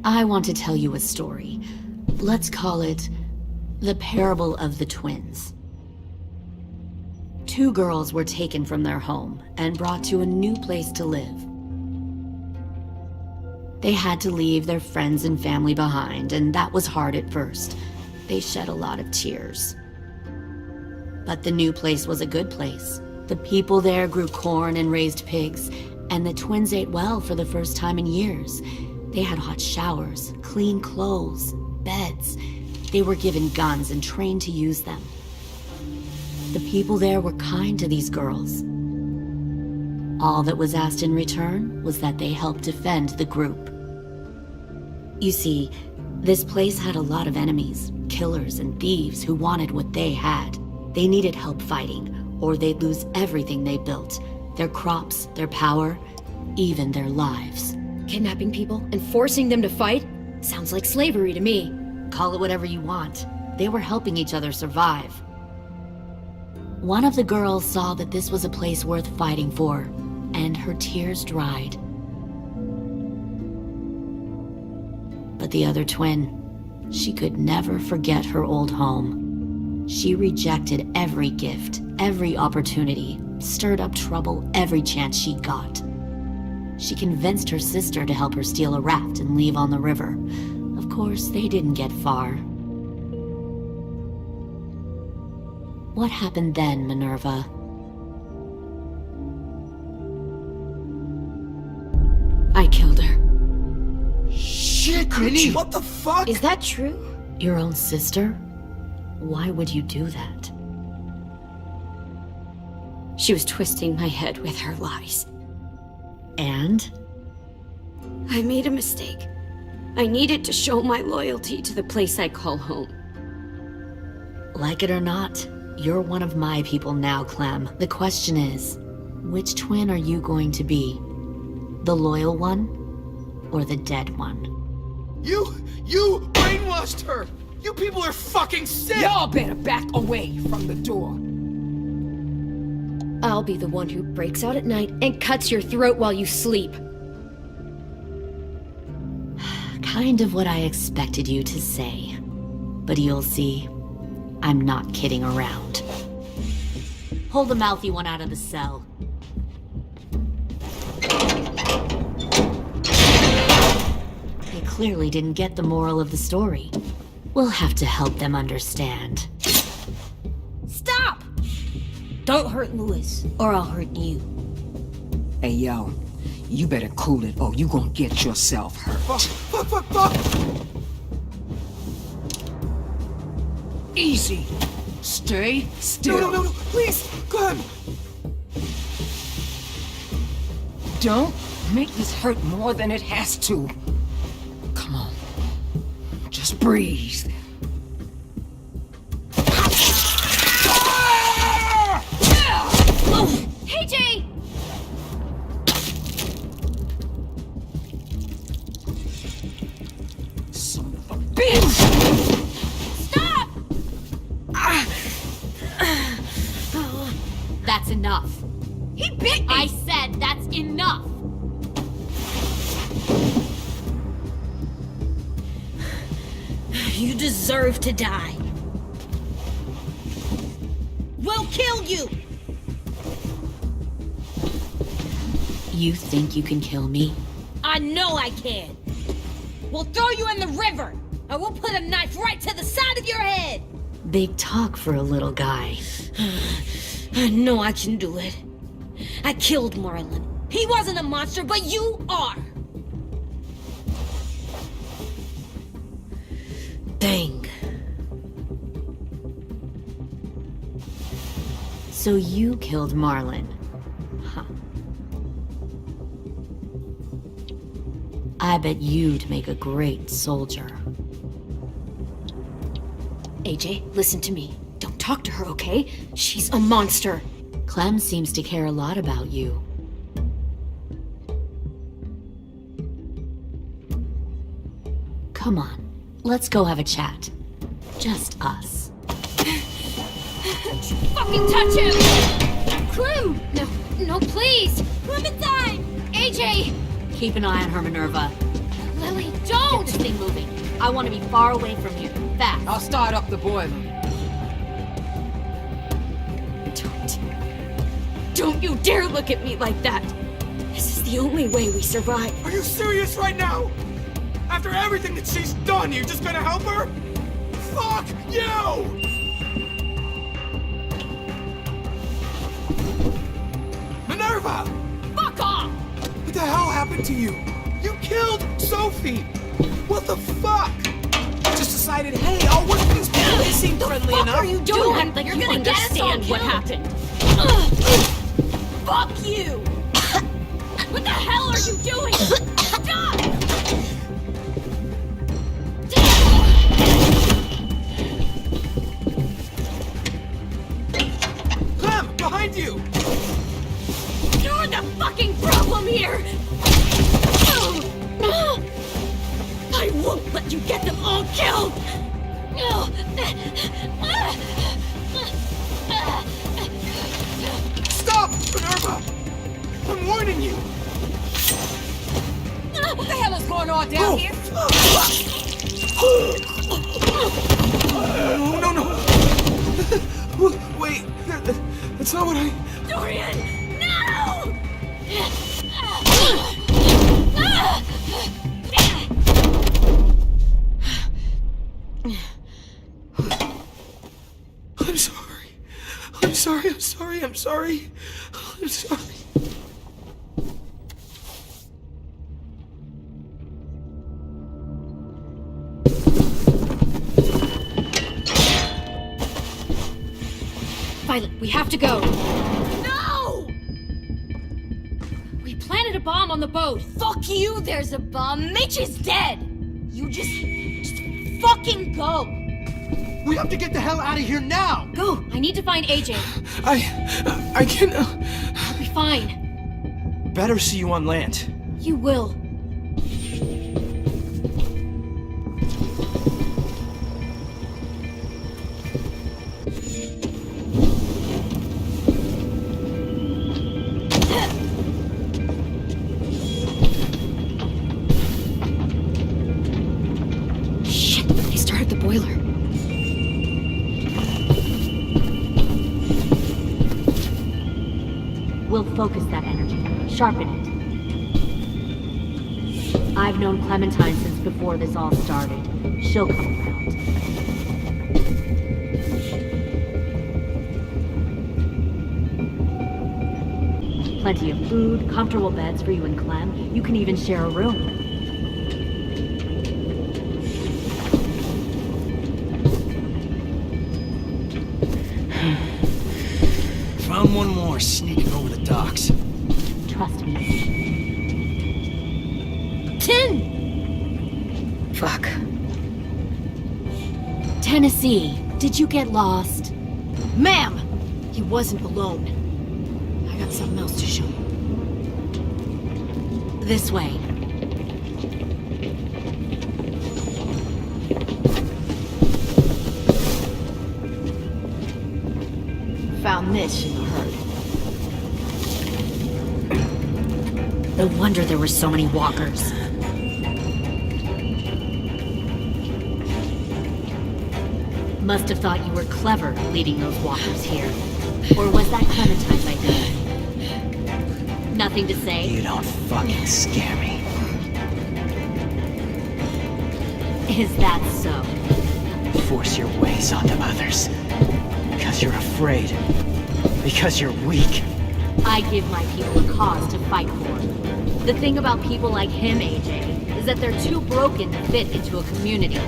S2: I want to tell you a story. Let's call it the Parable of the Twins. Two girls were taken from their home and brought to a new place to live. They had to leave their friends and family behind, and that was hard at first. They shed a lot of tears. But the new place was a good place. The people there grew corn and raised pigs, and the twins ate well for the first time in years. They had hot showers, clean clothes, beds. They were given guns and trained to use them. The people there were kind to these girls. All that was asked in return was that they help defend the group. You see, this place had a lot of enemies, killers and thieves who wanted what they had. They needed help fighting, or they'd lose everything they built. Their crops, their power, even their lives.
S14: Kidnapping people and forcing them to fight? Sounds like slavery to me.
S2: Call it whatever you want. They were helping each other survive. One of the girls saw that this was a place worth fighting for, and her tears dried. But the other twin, she could never forget her old home. She rejected every gift, every opportunity, stirred up trouble every chance she got. She convinced her sister to help her steal a raft and leave on the river. Of course, they didn't get far. What happened then, Minerva? I killed her.
S12: Shit, Minnie! What the fuck?
S14: Is that true?
S2: Your own sister? Why would you do that?
S14: She was twisting my head with her lies.
S2: And?
S14: I made a mistake. I needed to show my loyalty to the place I call home.
S2: Like it or not, you're one of my people now, Clem. The question is, which twin are you going to be? The loyal one or the dead one?
S3: You brainwashed her! You people are fucking sick!
S13: Y'all better back away from the door.
S14: I'll be the one who breaks out at night and cuts your throat while you sleep.
S2: Kind of what I expected you to say. But you'll see, I'm not kidding around. Pull the mouthy one out of the cell. They clearly didn't get the moral of the story. We'll have to help them understand.
S4: Stop! Don't hurt Louis, or I'll hurt you.
S13: Hey, yo, you better cool it or you gonna get yourself hurt.
S3: Fuck!
S13: Easy. Stay still.
S3: No, please, Clem!
S13: Don't make this hurt more than it has to. Come on. Just breathe.
S14: Hey, Jay!
S13: Son of a bitch!
S14: Stop!
S2: That's enough.
S14: He bit me!
S2: I said that's enough!
S4: You deserve to die. We'll kill you!
S2: You think you can kill me?
S4: I know I can. We'll throw you in the river, and we'll put a knife right to the side of your head.
S2: Big talk for a little guy.
S4: I know I can do it. I killed Marlon. He wasn't a monster, but you are! Dang.
S2: So you killed Marlon. Huh. I bet you'd make a great soldier.
S14: AJ, listen to me. Don't talk to her, okay? She's a monster.
S2: Clem seems to care a lot about you. Come on, let's go have a chat. Just us.
S14: Fucking touch him! Clem! No, please! Clementine! AJ!
S2: Keep an eye on her, Minerva.
S14: Lily,
S2: Get
S14: don't!
S2: this thing moving. I want to be far away from here. Fast.
S13: I'll start up the boiler.
S14: Don't you dare look at me like that! This is the only way we survive.
S3: Are you serious right now? After everything that she's done, you're just gonna help her? Fuck you! Minerva!
S14: Fuck off!
S3: What the hell happened to you? You killed Sophie! What the fuck? Just decided, hey, I'll work with these people. They seem friendly enough.
S14: What are you doing?
S4: Don't act like
S14: You're
S4: you
S14: gonna get us all
S4: understand what
S14: killed.
S4: happened.
S14: Fuck you! What the hell are you doing? Stop!
S3: Clem, behind you!
S14: You're the fucking problem here! I won't let you get them all killed!
S3: Stop, Minerva! I'm warning you!
S13: What the hell is going on down here?
S3: No. Wait, that's not what I...
S14: Dorian, no!
S3: I'm sorry. I'm sorry.
S14: Violet, we have to go. No! We planted a bomb on the boat. Fuck you, there's a bomb. Mitch is dead. You just fucking go.
S12: We have to get the hell out of here now!
S14: Go. I need to find AJ.
S3: I can...
S14: I'll be fine.
S8: Better see you on land.
S14: You will.
S2: Shit, they started the boiler. We'll focus that energy, sharpen it. I've known Clementine since before this all started. She'll come around. Plenty of food, comfortable beds for you and Clem. You can even share a room.
S8: Found one more sneaking over the docks.
S2: Trust me.
S4: 10!
S2: Fuck. Tennessee, did you get lost?
S14: Ma'am! He wasn't alone. I got something else to show you.
S2: This way.
S14: Found this in the herd.
S2: No wonder there were so many walkers. Must have thought you were clever leading those walkers here. Or was that Clementine's idea? Nothing to say?
S8: You don't fucking scare me.
S2: Is that so?
S8: Force your ways onto others. Because you're afraid. because you're weak.
S15: I give my people a cause to fight for. The thing about people like him, AJ, is that they're too broken to fit into a community.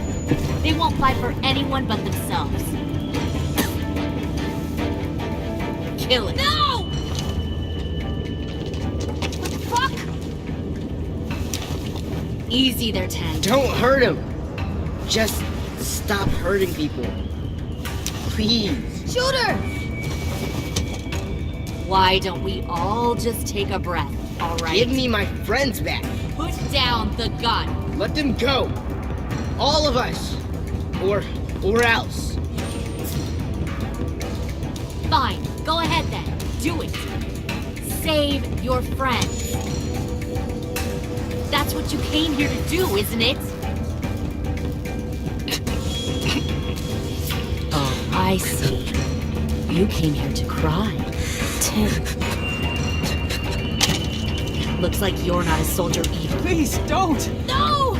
S15: They won't fight for anyone but themselves. Kill it.
S1: No!
S15: Fuck! Easy there, 10.
S9: Don't hurt him. Just stop hurting people. Please.
S1: Shoot her!
S15: Why don't we all just take a breath, all right?
S9: Give me my friends back.
S15: Put down the gun.
S9: Let them go. All of us. Or else.
S15: Fine, go ahead then. Do it. Save your friends. That's what you came here to do, isn't it? Oh, I see. You came here to cry.
S4: Tim.
S15: Looks like you're not a soldier either.
S8: Please, don't!
S1: No!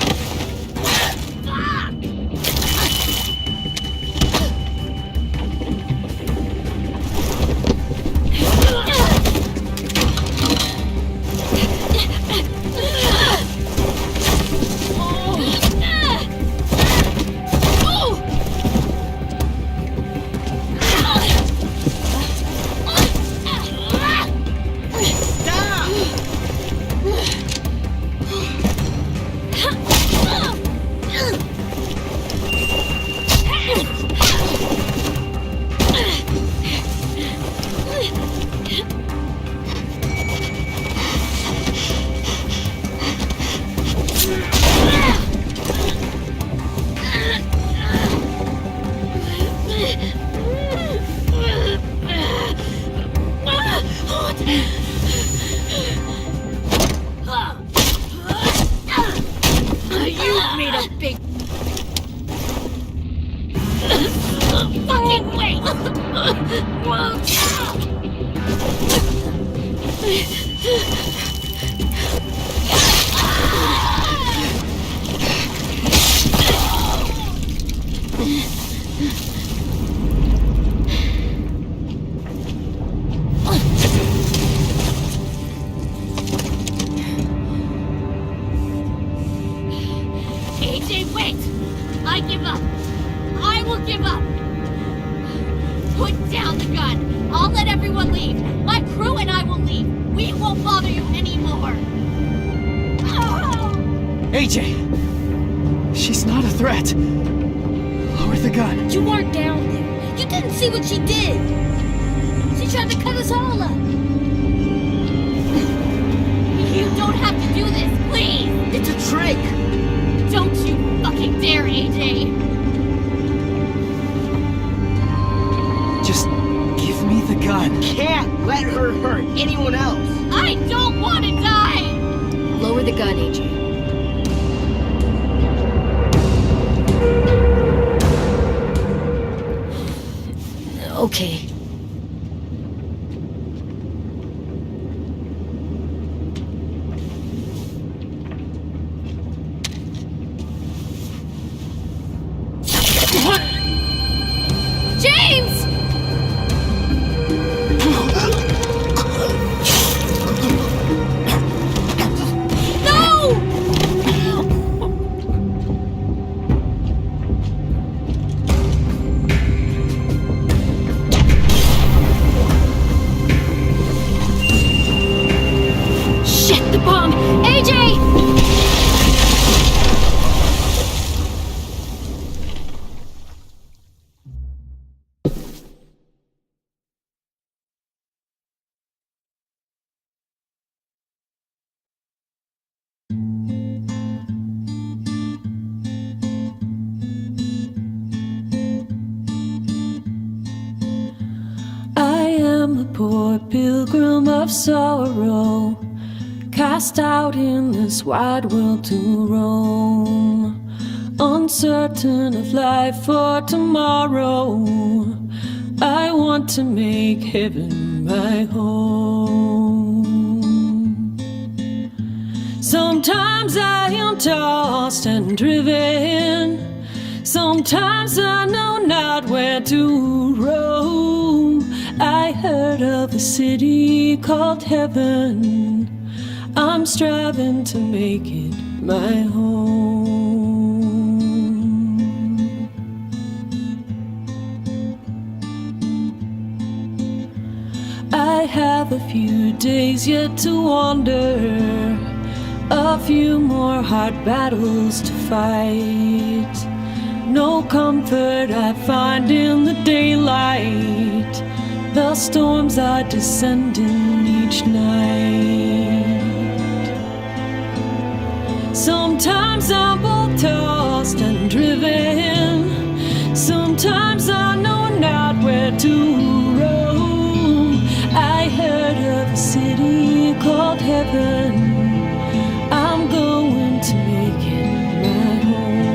S1: You made a big fucking wait! AJ, wait! I give up! I will give up! Put down the gun! I'll let everyone leave! My crew and I will leave! We won't bother you anymore!
S8: AJ! She's not a threat. Lower the gun.
S4: You weren't down there. You didn't see what she did. She tried to cut us all up.
S15: You don't have to do this, please!
S9: It's a trick!
S15: Don't you fucking dare, AJ!
S8: Just give me the gun.
S9: Can't let her hurt anyone else.
S15: I don't want to die!
S14: Lower the gun, AJ.
S4: Okay.
S15: James!
S6: Poor pilgrim of sorrow, cast out in this wide world to roam, uncertain of life for tomorrow. I want to make heaven my home. Sometimes I am tossed and driven, sometimes I know not where to roam. I heard heard of a city called heaven. I'm striving to make it my home. I have a few days yet to wander, a few more hard battles to fight. No comfort I find in the daylight. The storms are descending each night. Sometimes I'm both tossed and driven. Sometimes I know not where to roam. I heard of a city called heaven. I'm going to make it my home.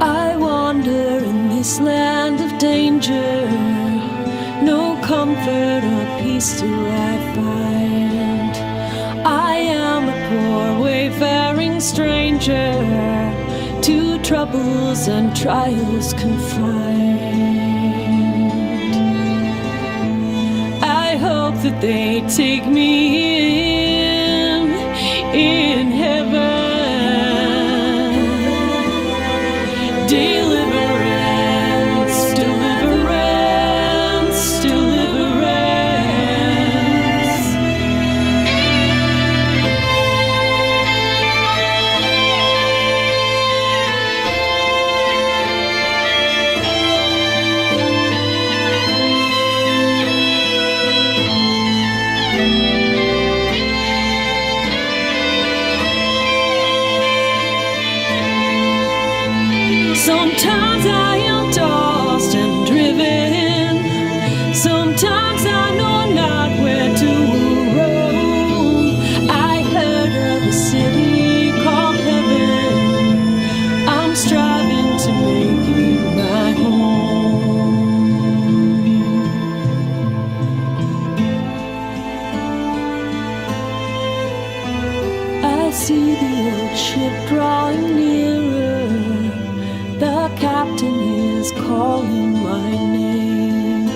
S6: I wander in this land of danger. No comfort or peace do I find. I am a poor wayfaring stranger, to troubles and trials confined. I hope that they take me in heaven. Deliverance, deliverance, deliverance. Sometimes I am tossed and driven. Sometimes I know not where to roam. I heard of a city called heaven. I'm striving to make it my home. I see the old ship drawing nearer. The captain is calling my name.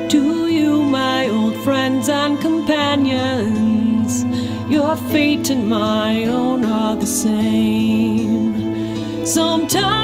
S6: To you, my old friends and companions, your fate and my own are the same. Sometimes